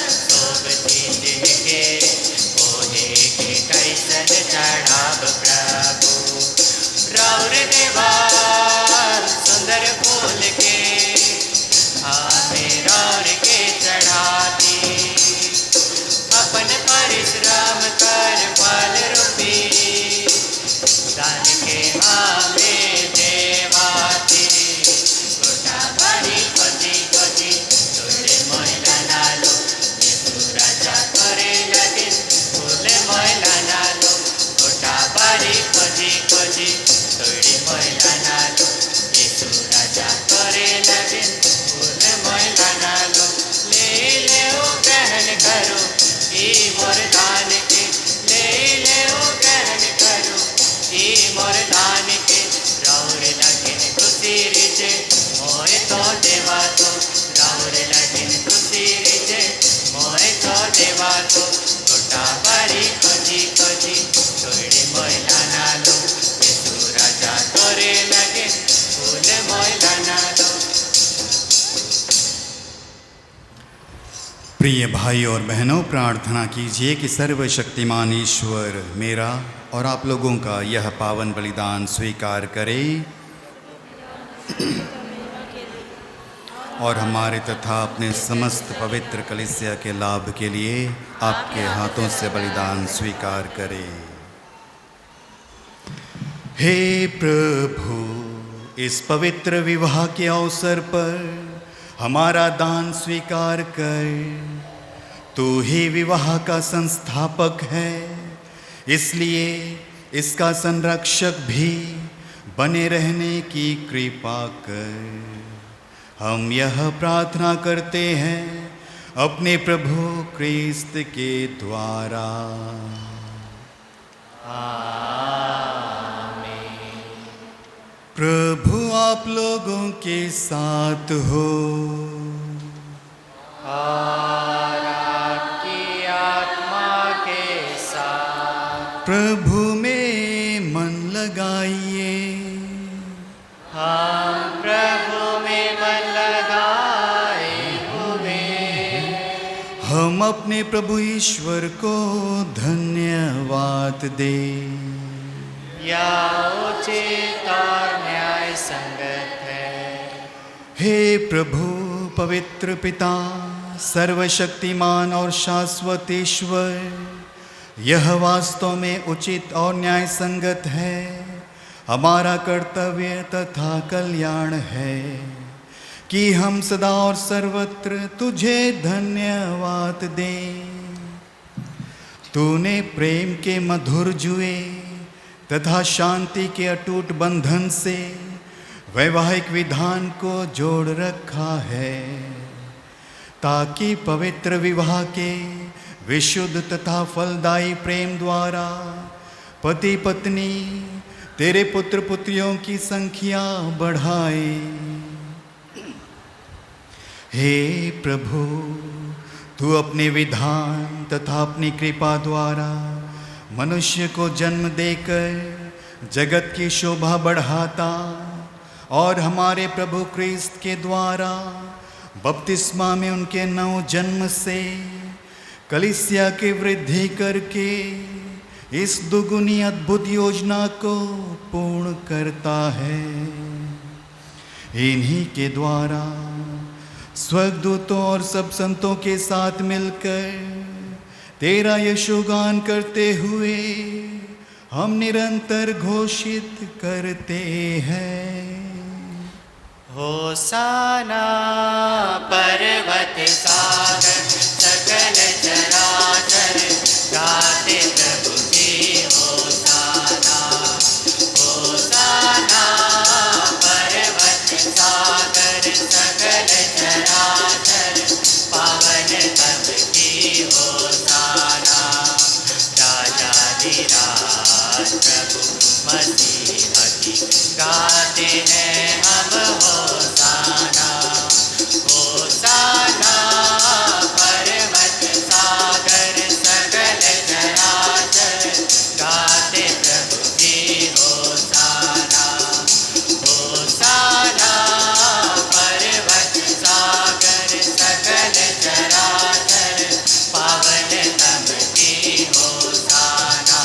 Speaker 1: सोब चीज के मोहे के कैसन चढ़ाव प्रभु राउर देवा सुंदर फूल के हमें राउर के चढ़ाती अपन परिश्रम कर फल रूपी दान के हमें देवाती गोटा भरी खोजी खोजी तोड़े मोइला नालो यीशु राजा तोरे लगे फूल मोइला नालो गोटा भरी खोजी खोजी तोड़े मोइला नालो यीशु राजा तोरे लगे फूल मोइला नालो ले ले ओ ग्रहण करो ई मोर दान के ले ले ओ ग्रहण करो ई मोर दान के राउर लगिन खुशी रिजे मोए तो देवा तो राउर लगिन खुशी रिजे मोए तो देवा तो गोटा बारी खोजी खोजी तोड़े मोइला नालो यीशु राजा तोरे लगे फूल मोइला नालो।
Speaker 2: प्रिय भाई और बहनों, प्रार्थना कीजिए कि सर्वशक्तिमान ईश्वर मेरा और आप लोगों का यह पावन बलिदान स्वीकार करे और हमारे तथा अपने समस्त पवित्र कलीसिया के लाभ के लिए आपके हाथों से बलिदान स्वीकार करे। हे प्रभु, इस पवित्र विवाह के अवसर पर हमारा दान स्वीकार कर। तू ही विवाह का संस्थापक है, इसलिए इसका संरक्षक भी बने रहने की कृपा कर। हम यह प्रार्थना करते हैं अपने प्रभु क्रिस्त के द्वारा। प्रभु आप लोगों के साथ हो
Speaker 1: और आपकी आत्मा के साथ
Speaker 2: प्रभु में मन लगाइए।
Speaker 1: हम प्रभु में मन लगाए हुए
Speaker 2: हम अपने प्रभु ईश्वर को धन्यवाद दें।
Speaker 1: या उचित और न्याय संगत है।
Speaker 2: हे प्रभु पवित्र पिता, सर्वशक्तिमान और शाश्वत ईश्वर, यह वास्तव में उचित और न्याय संगत है, हमारा कर्तव्य तथा कल्याण है कि हम सदा और सर्वत्र तुझे धन्यवाद दें। तूने प्रेम के मधुर जुए तथा शांति के अटूट बंधन से वैवाहिक विधान को जोड़ रखा है, ताकि पवित्र विवाह के विशुद्ध तथा फलदायी प्रेम द्वारा पति पत्नी तेरे पुत्र पुत्रियों की संख्या बढ़ाए। हे प्रभु, तू अपने विधान तथा अपनी कृपा द्वारा मनुष्य को जन्म देकर जगत की शोभा बढ़ाता और हमारे प्रभु क्रिस्त के द्वारा बपतिस्मा में उनके नव जन्म से कलीसिया की वृद्धि करके इस दुगुनी अद्भुत योजना को पूर्ण करता है। इन्हीं के द्वारा स्वर्गदूतों और सब संतों के साथ मिलकर तेरा यशोगान करते हुए हम निरंतर घोषित करते हैं।
Speaker 1: होसाना पर्वत सागर सकल चराचर प्रभु मसीहा की गाते हैं हम होसाना होसाना। पर्वत सागर सकल चराचर गाते प्रभु की होसाना होसाना। पर्वत सागर सकल चराचर पावन तम की होसाना।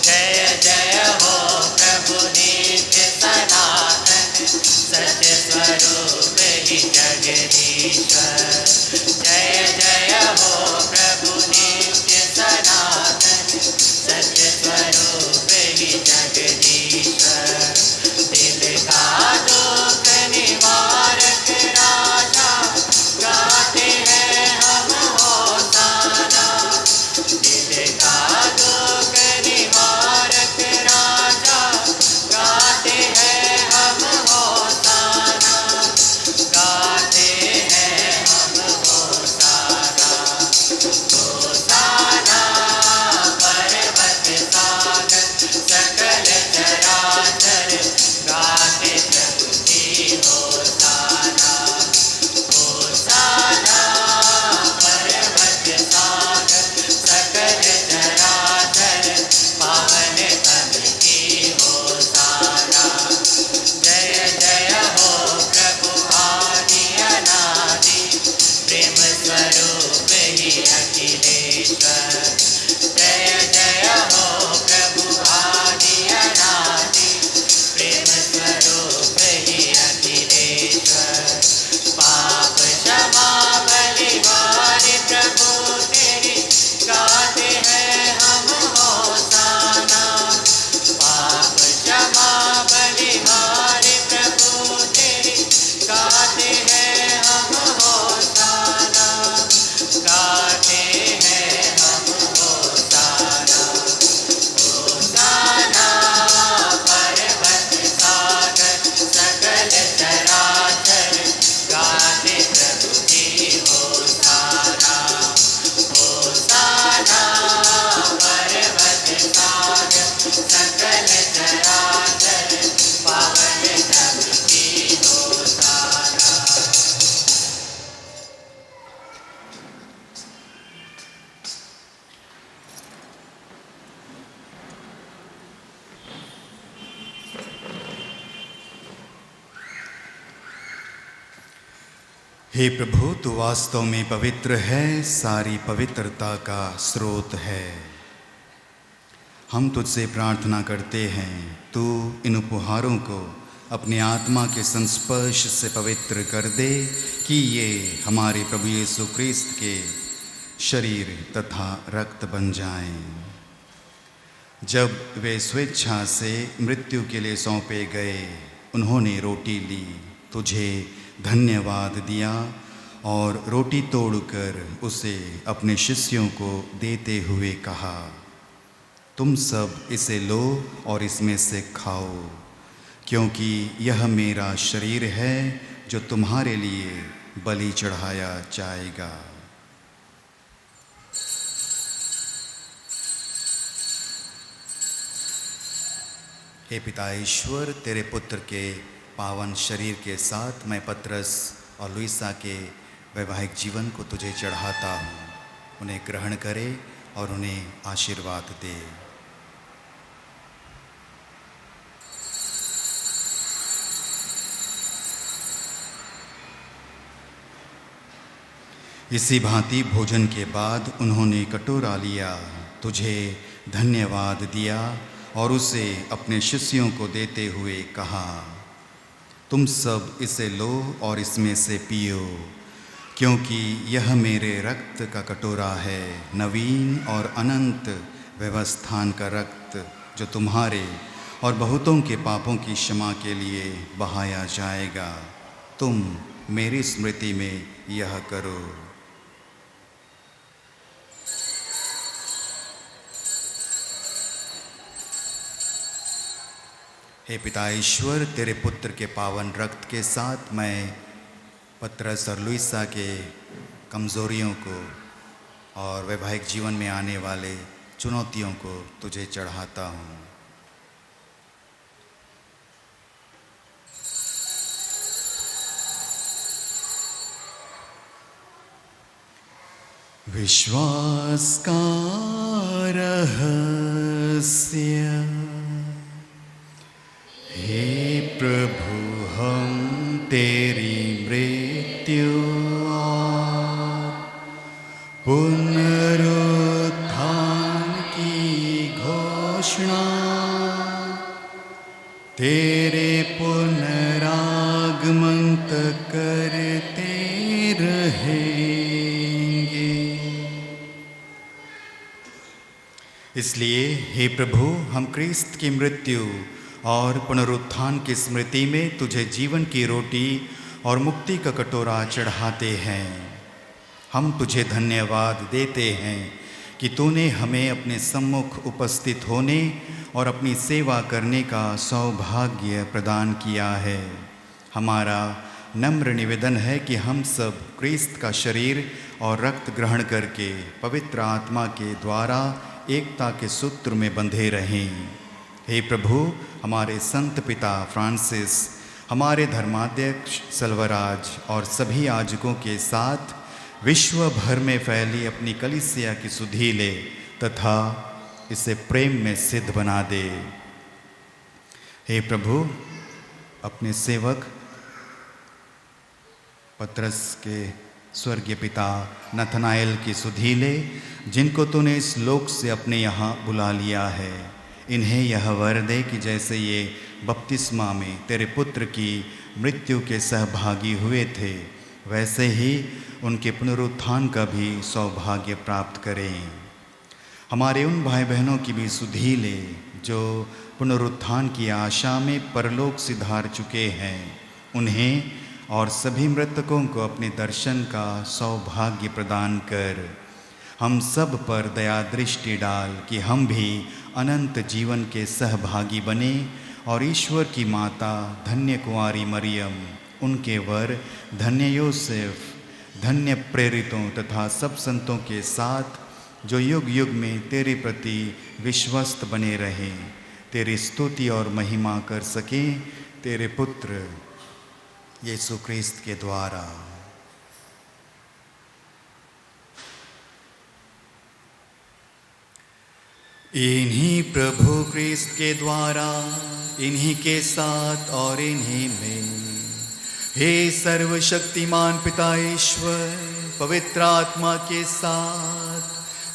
Speaker 1: जय जय हो प्रभु नित्य सनातन सत्य स्वरूप ही जगदीश्वर। जय जय हो प्रभु नित्य सनातन सत्य स्वरूप ही जगदीश्वर। दिल का दुख निवारक राजा गाते हैं हम होसाना। दिल का दुख निवारक राजा गाते हैं हम होसाना गाते हैं हम होसाना होसाना। पर्वत सागर सकल चराचर गाते प्रभु की होसाना होसाना। पर्वत सागर सकल चराचर पावन तम की होसाना। जय जय हो प्रभु आदि अनादि प्रेम स्वरूप ही अखिलेश्वर। जय जय हो प्रभु आदि अनादि प्रेम स्वरूप ही अखिलेश्वर। पाप क्षमा बलिहार प्रभु तेरी गाते हैं हम होसाना। पाप क्षमा बलिहार प्रभु तेरी गाते हैं हम होसाना गाते हैं हम होसाना होसाना। पर्वत सागर सकल चराचर गाते प्रभु की होसाना होसाना। पर्वत सागर सकल चराचर पावन तम की होसाना।
Speaker 2: हे प्रभु, तू वास्तव में पवित्र है, सारी पवित्रता का स्रोत है। हम तुझसे प्रार्थना करते हैं, तू इन उपहारों को अपने आत्मा के संस्पर्श से पवित्र कर दे कि ये हमारे प्रभु यीशु क्रिस्त के शरीर तथा रक्त बन जाएं। जब वे स्वेच्छा से मृत्यु के लिए सौंपे गए, उन्होंने रोटी ली, तुझे धन्यवाद दिया और रोटी तोड़कर उसे अपने शिष्यों को देते हुए कहा, तुम सब इसे लो और इसमें से खाओ, क्योंकि यह मेरा शरीर है जो तुम्हारे लिए बलि चढ़ाया जाएगा। हे पिता ईश्वर, तेरे पुत्र के पावन शरीर के साथ मैं पतरस और लुइसा के वैवाहिक जीवन को तुझे चढ़ाता हूँ। उन्हें ग्रहण करे और उन्हें आशीर्वाद दे। इसी भांति भोजन के बाद उन्होंने कटोरा लिया, तुझे धन्यवाद दिया और उसे अपने शिष्यों को देते हुए कहा, तुम सब इसे लो और इसमें से पियो, क्योंकि यह मेरे रक्त का कटोरा है, नवीन और अनंत व्यवस्थान का रक्त, जो तुम्हारे और बहुतों के पापों की क्षमा के लिए बहाया जाएगा। तुम मेरी स्मृति में यह करो। हे पिता ईश्वर, तेरे पुत्र के पावन रक्त के साथ मैं पतरस और लुइसा के कमज़ोरियों को और वैवाहिक जीवन में आने वाले चुनौतियों को तुझे चढ़ाता हूँ। विश्वास का रहस्य, हे प्रभु हम तेरी मृत्यु और पुनरुत्थान की घोषणा तेरे पुनरागमन तक करते रहेंगे। इसलिए हे प्रभु हम क्रिस्त की मृत्यु और पुनरुत्थान की स्मृति में तुझे जीवन की रोटी और मुक्ति का कटोरा चढ़ाते हैं। हम तुझे धन्यवाद देते हैं कि तूने हमें अपने सम्मुख उपस्थित होने और अपनी सेवा करने का सौभाग्य प्रदान किया है। हमारा नम्र निवेदन है कि हम सब क्रिस्त का शरीर और रक्त ग्रहण करके पवित्र आत्मा के द्वारा एकता के सूत्र में बंधे रहें। हे प्रभु हमारे संत पिता फ्रांसिस, हमारे धर्माध्यक्ष सल्वराज और सभी याजकों के साथ विश्व भर में फैली अपनी कलीसिया की सुधि ले तथा इसे प्रेम में सिद्ध बना दे। हे प्रभु अपने सेवक पतरस के स्वर्गीय पिता नथनाएल की सुधि ले, जिनको तूने इस लोक से अपने यहाँ बुला लिया है। इन्हें यह वर दे कि जैसे ये बपतिस्मा में तेरे पुत्र की मृत्यु के सहभागी हुए थे, वैसे ही उनके पुनरुत्थान का भी सौभाग्य प्राप्त करें। हमारे उन भाई बहनों की भी सुधि ले जो पुनरुत्थान की आशा में परलोक सिधार चुके हैं। उन्हें और सभी मृतकों को अपने दर्शन का सौभाग्य प्रदान कर। हम सब पर दया दृष्टि डाल कि हम भी अनंत जीवन के सहभागी बने और ईश्वर की माता धन्य कुंवारी मरियम, उनके वर धन्य योसेफ, धन्य प्रेरितों तथा सब संतों के साथ जो युग युग में तेरे प्रति विश्वस्त बने रहें, तेरी स्तुति और महिमा कर सकें तेरे पुत्र यीशु क्रिस्त के द्वारा। इन्हीं प्रभु क्रिस्त के द्वारा, इन्हीं के साथ और इन्हीं में, हे सर्वशक्तिमान पिता ईश्वर, पवित्र आत्मा के साथ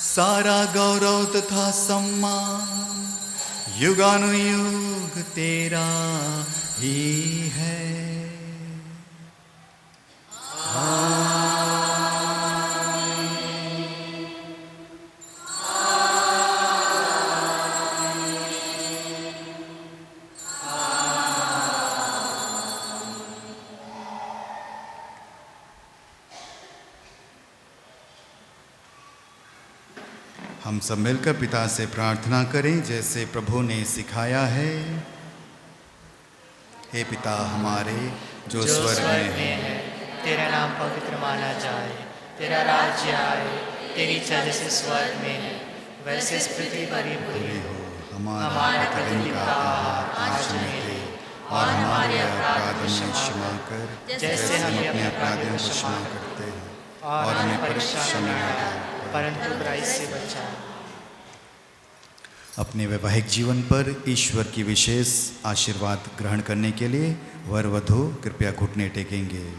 Speaker 2: सारा गौरव तथा सम्मान युगानुयुग तेरा ही है। हम सब मिलकर पिता से प्रार्थना करें जैसे प्रभु ने सिखाया है। हे पिता हमारे जो स्वर्ग में है,
Speaker 1: तेरा नाम पवित्र माना जाए, तेरा राज्य आए, तेरी इच्छा जैसे स्वर्ग में है वैसे इस पृथ्वी पर ही पूरी हो।
Speaker 2: हमारा प्रतिदिन का आहार आज हमें दे और हमारे अपराध में क्षमा कर जैसे हम अपने अपराधियों को क्षमा करते हैं, और हमें परीक्षा में न डाल
Speaker 1: परंतु बुराई से बचा।
Speaker 2: अपने वैवाहिक जीवन पर ईश्वर की विशेष आशीर्वाद ग्रहण करने के लिए वर वधू कृपया घुटने टेकेंगे।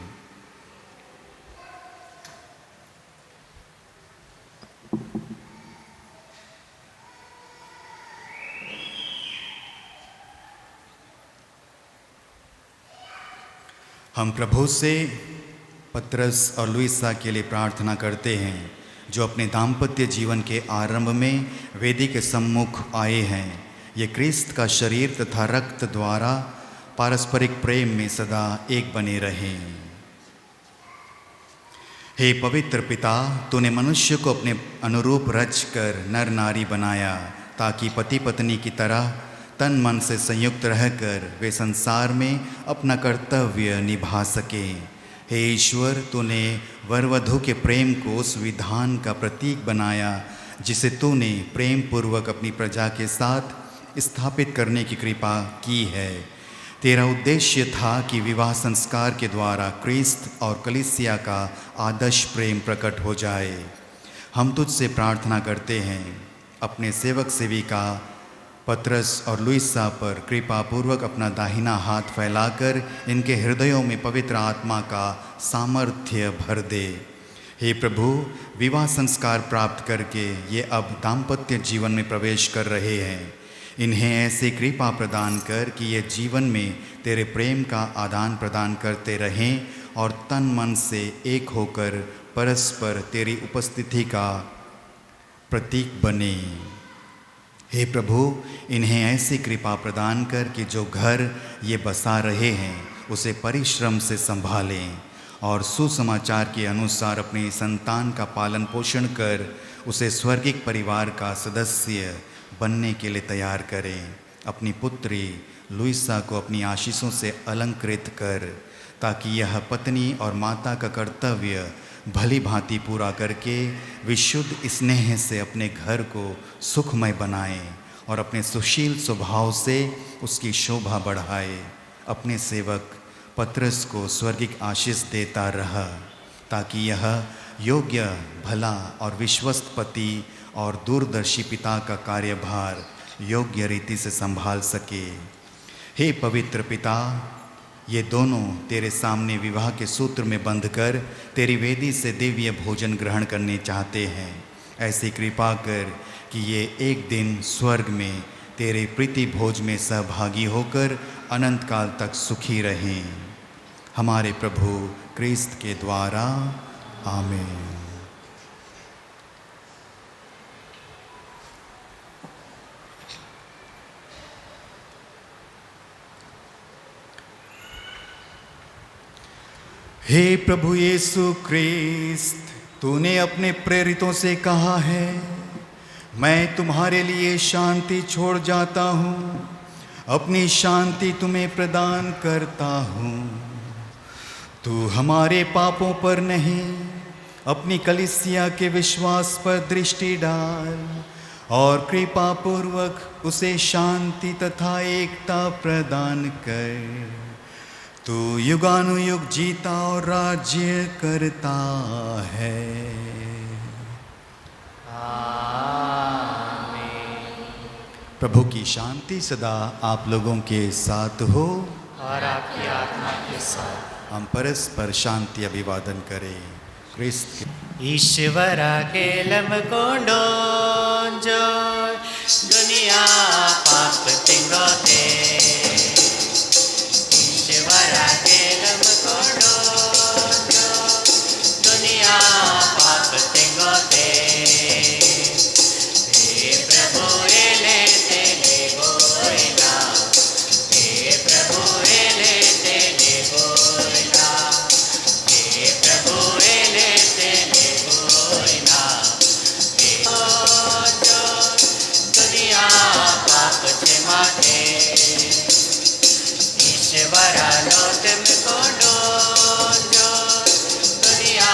Speaker 2: हम प्रभु से पतरस और लुइसा के लिए प्रार्थना करते हैं जो अपने दाम्पत्य जीवन के आरंभ में वेदी के सम्मुख आए हैं। ये क्रिस्त का शरीर तथा रक्त द्वारा पारस्परिक प्रेम में सदा एक बने रहें। हे पवित्र पिता, तूने मनुष्य को अपने अनुरूप रच कर नर नारी बनाया ताकि पति पत्नी की तरह तन मन से संयुक्त रहकर वे संसार में अपना कर्तव्य निभा सकें। हे ईश्वर, तूने वर वधू के प्रेम को उस विधान का प्रतीक बनाया जिसे तूने प्रेम पूर्वक अपनी प्रजा के साथ स्थापित करने की कृपा की है। तेरा उद्देश्य था कि विवाह संस्कार के द्वारा क्रिस्त और कलीसिया का आदर्श प्रेम प्रकट हो जाए। हम तुझसे प्रार्थना करते हैं, अपने सेवक सेविका पतरस और लुइसा पर कृपा पूर्वक अपना दाहिना हाथ फैलाकर इनके हृदयों में पवित्र आत्मा का सामर्थ्य भर दे। हे प्रभु, विवाह संस्कार प्राप्त करके ये अब दाम्पत्य जीवन में प्रवेश कर रहे हैं। इन्हें ऐसे कृपा प्रदान कर कि ये जीवन में तेरे प्रेम का आदान प्रदान करते रहें और तन मन से एक होकर परस्पर तेरी उपस्थिति का प्रतीक बने। हे प्रभु, इन्हें ऐसी कृपा प्रदान कर कि जो घर ये बसा रहे हैं उसे परिश्रम से संभालें और सुसमाचार के अनुसार अपने संतान का पालन पोषण कर उसे स्वर्गिक परिवार का सदस्य बनने के लिए तैयार करें। अपनी पुत्री लुइसा को अपनी आशीषों से अलंकृत कर, ताकि यह पत्नी और माता का कर्तव्य भली भांति पूरा करके विशुद्ध स्नेह से अपने घर को सुखमय बनाए और अपने सुशील स्वभाव से उसकी शोभा बढ़ाए। अपने सेवक पतरस को स्वर्गिक आशीष देता रहा, ताकि यह योग्य, भला और विश्वस्त पति और दूरदर्शी पिता का कार्यभार योग्य रीति से संभाल सके। हे पवित्र पिता, ये दोनों तेरे सामने विवाह के सूत्र में बंधकर तेरी वेदी से दिव्य भोजन ग्रहण करने चाहते हैं। ऐसी कृपा कर कि ये एक दिन स्वर्ग में तेरे प्रीति भोज में सहभागी होकर अनंत काल तक सुखी रहें। हमारे प्रभु क्रिस्त के द्वारा, आमीन। हे प्रभु यीशु क्रिस्त, तूने अपने प्रेरितों से कहा है, मैं तुम्हारे लिए शांति छोड़ जाता हूँ, अपनी शांति तुम्हें प्रदान करता हूँ। तू हमारे पापों पर नहीं, अपनी कलीसिया के विश्वास पर दृष्टि डाल और कृपा पूर्वक उसे शांति तथा एकता प्रदान कर। तू युगानुयुग जीता और राज्य करता है। आमीन। प्रभु की शांति सदा आप लोगों के साथ हो
Speaker 1: और आपकी आत्मा के साथ।
Speaker 2: हम परस्पर शांति अभिवादन करें। क्रिस्त
Speaker 1: ईश्वराकेलं कोंडोंजो दुनिया पाप तिंगोते। ईश्वराकेलं कोंडोंजो दुनिया पाप तिंगोते। हे प्रभु एले तेले बोइला, हे प्रभु एले तेले बोइला, हे प्रभु एले तेले बोइला। जो दुनिया पाप छे माथे, ईश्वरा लोटम कोंडोंजो दुनिया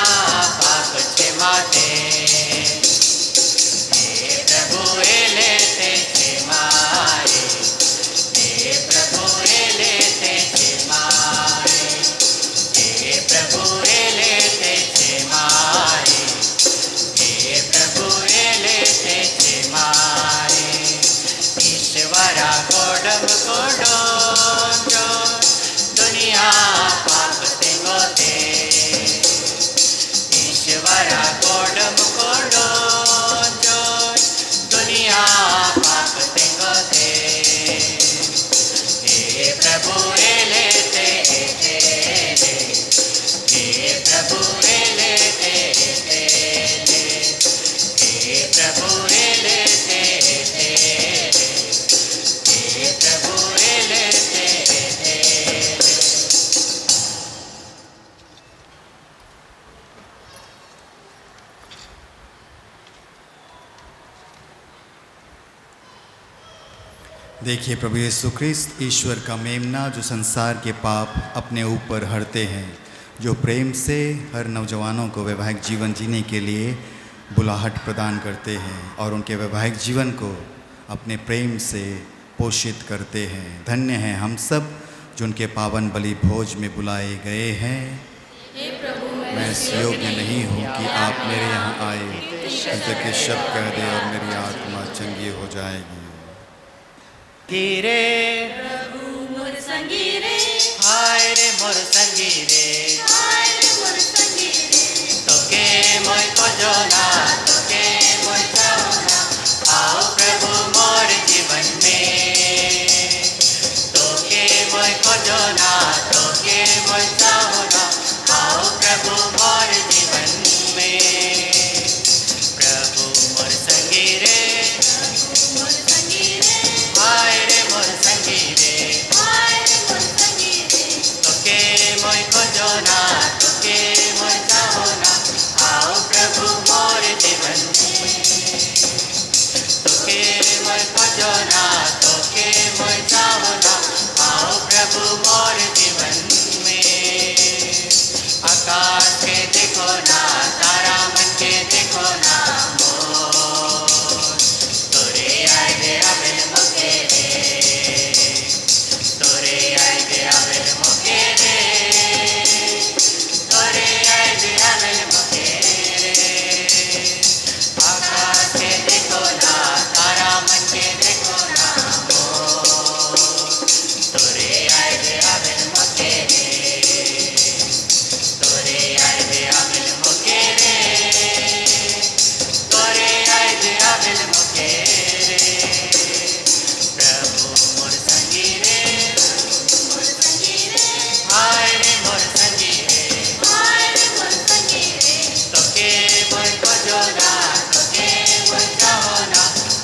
Speaker 1: पाप छे माथे। हे प्रभु एले ते छे मारे, हे प्रभु एले ते छे मारे, हे प्रभु एले ते छे मारे, हे प्रभु एले ते छे मारे। ईश्वरा कोडम कोंडोंजो दुनिया पाप तिंगोते। ईश्वरा कोडम कोंडोंजो दुनिया पाप तिंगोते। हे प्रभु एले ते एले, हे प्रभु एले ते एले, हे प्रभु एले ते एले, हे प्रभु एले ते एले।
Speaker 2: देखिए, प्रभु यीशु ख्रिस्त ईश्वर का मेमना जो संसार के पाप अपने ऊपर हरते हैं, जो प्रेम से हर नौजवानों को वैवाहिक जीवन जीने के लिए बुलाहट प्रदान करते हैं और उनके वैवाहिक जीवन को अपने प्रेम से पोषित करते हैं। धन्य हैं हम सब जो उनके पावन बलि भोज में बुलाए गए हैं। मैं इस योग्य नहीं हूँ कि आप मेरे यहाँ आए, के शब्द कह दे और मेरी आत्मा चंगी हो जाएगी।
Speaker 1: गिरे हाय रे मोर संगी रे, तोके मोय खोजना, तोके मोय चाहना, आओ प्रभु मोर जीवन में। तोके मोय खोजना, तोके मोय चाहना, आओ प्रभु मोर जीवन में। प्रभु मोर संगी रे, हाय रे मोर संगी रे, तोके मोय खोजना, तोके मोय चाहना, आओ प्रभु मोर जीवन में। तोके मोय खोजना, तोके मोय चाहना, आओ प्रभु मोर जीवन में। आकाश के देखो ना, तारा मन के देखो ना मोर, तोरे आए दे आवेल मोके रे, तोरे आए दे आवेल मोके रे, तोरे आए दे आवेल मोके रे। आकाश के देखो ना, तारा मन के देखो ना मोर, तोरे आए दे आवेल मोके रे, तोरे आए दे आवेल मोके रे, तोरे आए दे आवेल मोके रे। प्रभु मोर संगी रे, हाय रे मोर संगी रे, तोके मोय खोजना, तोके मोय चाहना,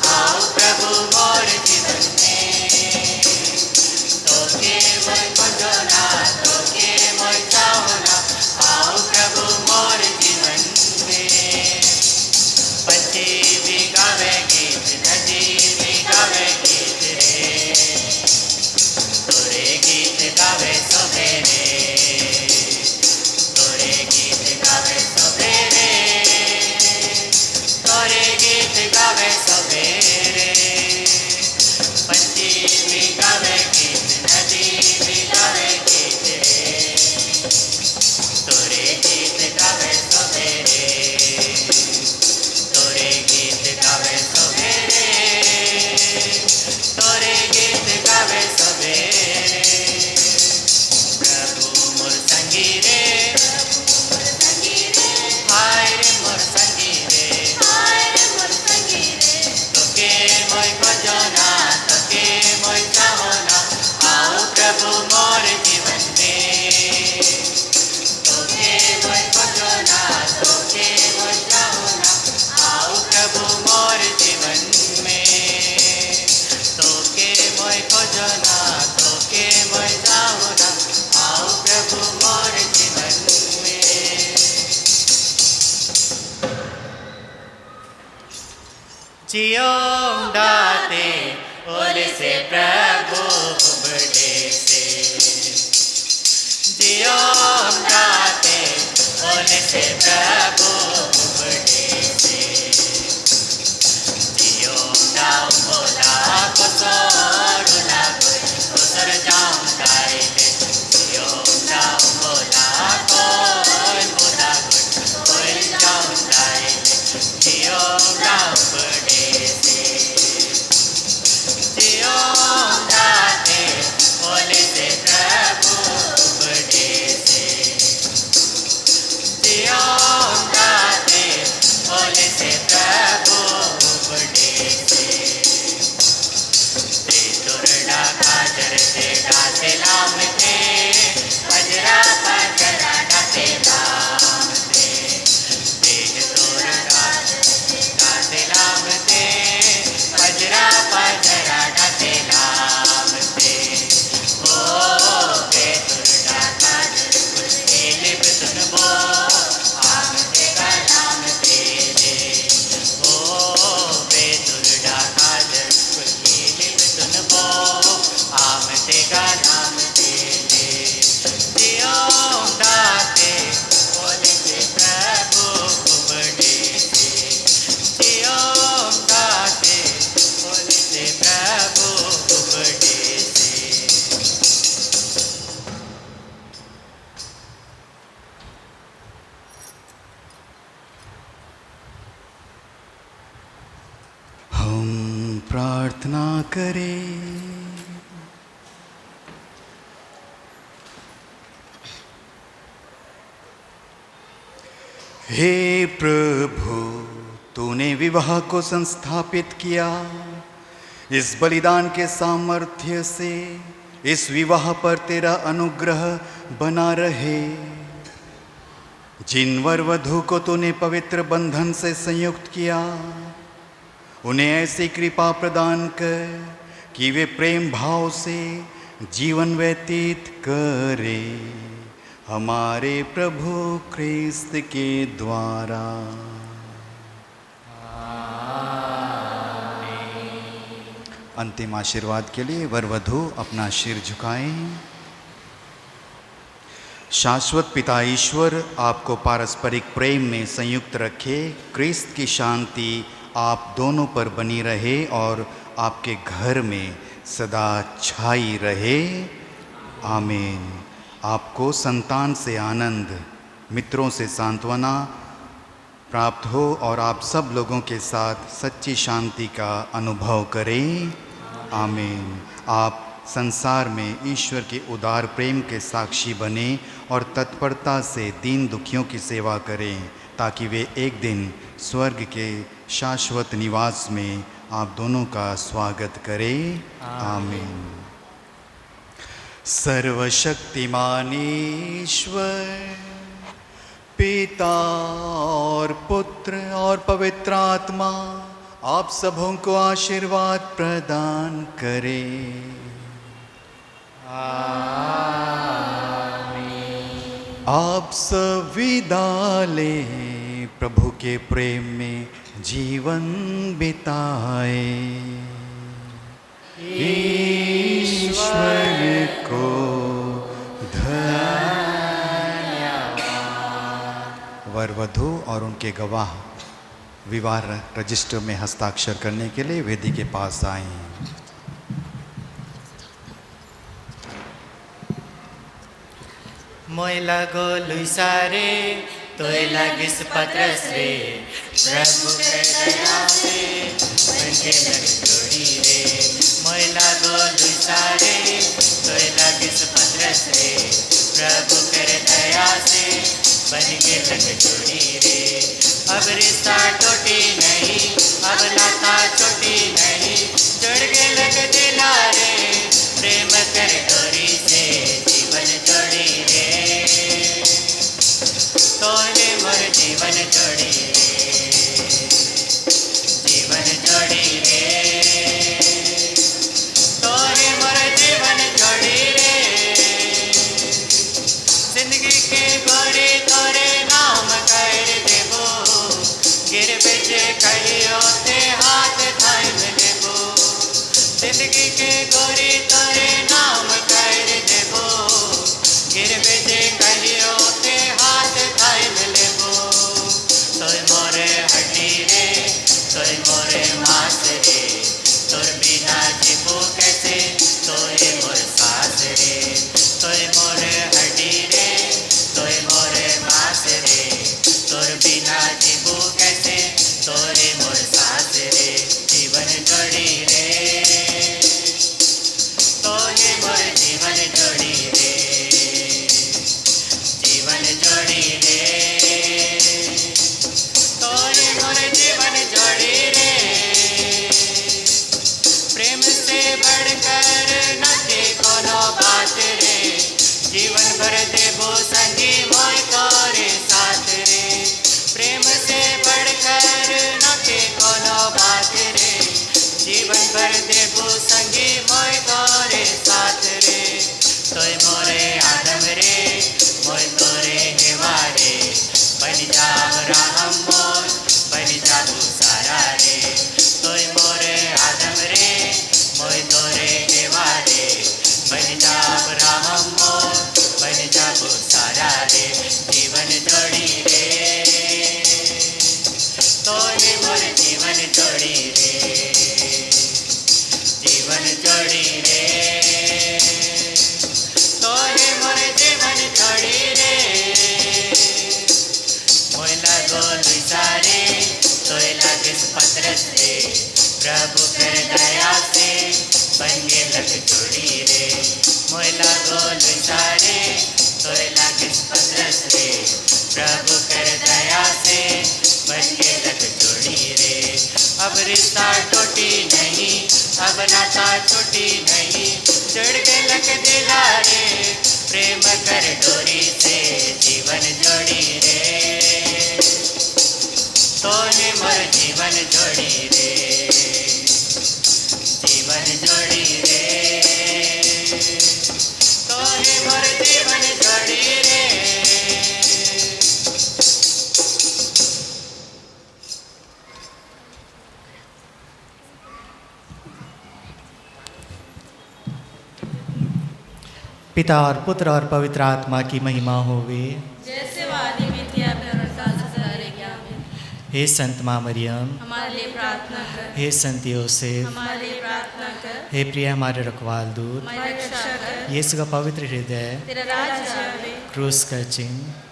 Speaker 1: आओ प्रभु मोर जीवन में। तोके मोय खोजना, तोके मोय चाहना, आओ प्रभु मोर जीवन में। पंछी भी गावे गीत, नदी भी गावे गीत रे, तोरे गीत गावे सवेरे, तोरे गीत गावे सवेरे, तोरे गीत गावे सवेरे। पंछी भी गावे गीत, नदी भी गावे गीत रे, तोरे गीत गावे सवेरे, तोरे गीत गावे सवेरे, तोरे गीत गावे सवेरे। प्रभु मोर संगी रे, हाय रे मोर संगी रे, तोके मोय खोजना, तोके मोय चाहना, आओ प्रभु मोर जीवन में। तोके मोय खोजना, तोके मोय चाहना, आओ प्रभु मोर जीवन में। तोके मोय खोजना, तोके मोय चाहना, आओ प्रभु मोर जीवन में। जियोम दाते ओले से प्रभु बड़े से, जियोम दाते ओले से प्रभु बड़े से। जियोम दाम बोला को सोरुला को सर जाम दाइले, जियोम दाम बोला को बोला को जाम दाइले, जियोम दाम बड़े से। जियोम दाते ओले से प्रभु बड़े से, जियोम दाते ओले से प्रभु बड़े से। ते तोरडा काजर से डाते नाम थे, अजरा पाजरा डाते नाम थे। ते तोरडा डाते नाम थे, अजरा पाजरा डाते नाम थे। ओ ते तोरडा काजर कुछ लिप सुन बो, आम तेगा नाम तेरे। ओ बे तोरडा काजर कुछ लिप सुन बो, आम तेगा नाम तेरे। जियोम दाते
Speaker 2: हम प्रार्थना करें। हे प्रभु, तूने विवाह को संस्थापित किया। इस बलिदान के सामर्थ्य से इस विवाह पर तेरा अनुग्रह बना रहे। जिन वर वधु को तूने पवित्र बंधन से संयुक्त किया, उन्हें ऐसी कृपा प्रदान कर कि वे प्रेम भाव से जीवन व्यतीत करे, हमारे प्रभु ख्रिस्त के द्वारा। अंतिम आशीर्वाद के लिए वर वधु अपना सिर झुकाएं। शाश्वत पिता ईश्वर आपको पारस्परिक प्रेम में संयुक्त रखे। ख्रिस्त की शांति आप दोनों पर बनी रहे और आपके घर में सदा छाई रहे। आमीन। आपको संतान से आनंद, मित्रों से सांत्वना प्राप्त हो और आप सब लोगों के साथ सच्ची शांति का अनुभव करें। आमीन। आप संसार में ईश्वर के उदार प्रेम के साक्षी बने और तत्परता से दीन दुखियों की सेवा करें, ताकि वे एक दिन स्वर्ग के शाश्वत निवास में आप दोनों का स्वागत करें। आमीन। सर्वशक्तिमान ईश्वर पिता और पुत्र और पवित्र आत्मा आप सबों को आशीर्वाद प्रदान करे। आमीन। आप सब विदा लें, प्रभु के प्रेम में जीवन बिताए। ईश्वर को धन्यवाद। वर वधु और उनके गवाह विवाह रजिस्टर में हस्ताक्षर करने के लिए वेदी के पास आए।
Speaker 1: मोय लगो लुइसा रे, तोय लगिस पत्रस रे, प्रभु के दया से बनके लग जोड़ी रे। मोय लगो लुइसा रे, तोय लगिस पत्रस रे, प्रभु के दया से बनके लग जोड़ी रे। अब रिश्ता टूटी नहीं, अब नाता छोटी नहीं, जुड़ के लग दिला रे, प्रेम कर डोरी से जीवन जोड़ी रे। तोरे मोर जीवन जोड़ी रे, जीवन जोड़ी रे। तोरे मोर जीवन जोड़ी रे। जिंदगी के गोरी तोरे नाम कर देबो, गिर बेचे कहियो ते हाथ थाम लेबो। जिंदगी के गोरी तोरे नाम कर देबो, गिर बेचे कहियो ते हाथ थाम लेबो। तोय मोरे हड्डी रे, तोय मोरे मांस रे, तोर बिना जीबो कैसे, तोय मोर सास रे। तोय मोरे हड्डी रे, तोय मोरे मांस रे, तोर बिना जीबो कैसे, तोरे मोर सास रे। जीवन जोड़ी रे, तोरे मोर जीवन जोड़ी रे, जीवन जोड़ी रे। तोरे मोर जीवन जोड़ी रे। प्रेम से बढ़कर न के कोनो बात रे, जीवन भर देबो संगी मोय तोरे साथ रे। प्रेम से बढ़कर न के कोनो बात रे, जीवन भर देबो संगी मोय तोरे साथ रे। तोय मोरे आदम रे, मोय तोरे हेवा रे, बन जा अब्राहम मोर, बन जा सारा रे। तोय मोरे आदम रे, मोय तोरे हेवा रे, बन जा अब्राहम मोर, बन जा सारा रे। जीवन जोड़ी रे, तोरे मोर जीवन जोड़ी रे, जीवन जोड़ी रे। तोरे मोर जीवन जोड़ी रे। मोय लगो लुइसा रे, प्रभु कर दया से बन के लग जोड़ी रे मोयला गोल सारे तोयला किस पत्रस रे प्रभु कर दया से बन के लग जोड़ी रे अब रिश्ता टूटी नहीं अब नाता छूटी नहीं जुड़ के लग दिला रे प्रेम कर डोरी से जीवन जोड़ी रे तोने मोर जीवन जोड़ी रे जीवन जोड़ी रे तोने मोर जीवन जोड़ी रे। पिता और पुत्र और पवित्र आत्मा की महिमा होवे
Speaker 6: जैसे वादी में थी अब और काल से रहेगा।
Speaker 1: हे संत माँ मरियम
Speaker 6: हमारे लिए प्रार्थना कर।
Speaker 1: हे संत योसेफ
Speaker 6: हमारे लिए प्रार्थना कर।
Speaker 1: हे प्रिय हमारे रखवाल दूत
Speaker 6: हमारी रक्षा कर।
Speaker 1: यीशु का पवित्र हृदय
Speaker 6: तेरा राज्य आवे।
Speaker 1: क्रूस का चिन्ह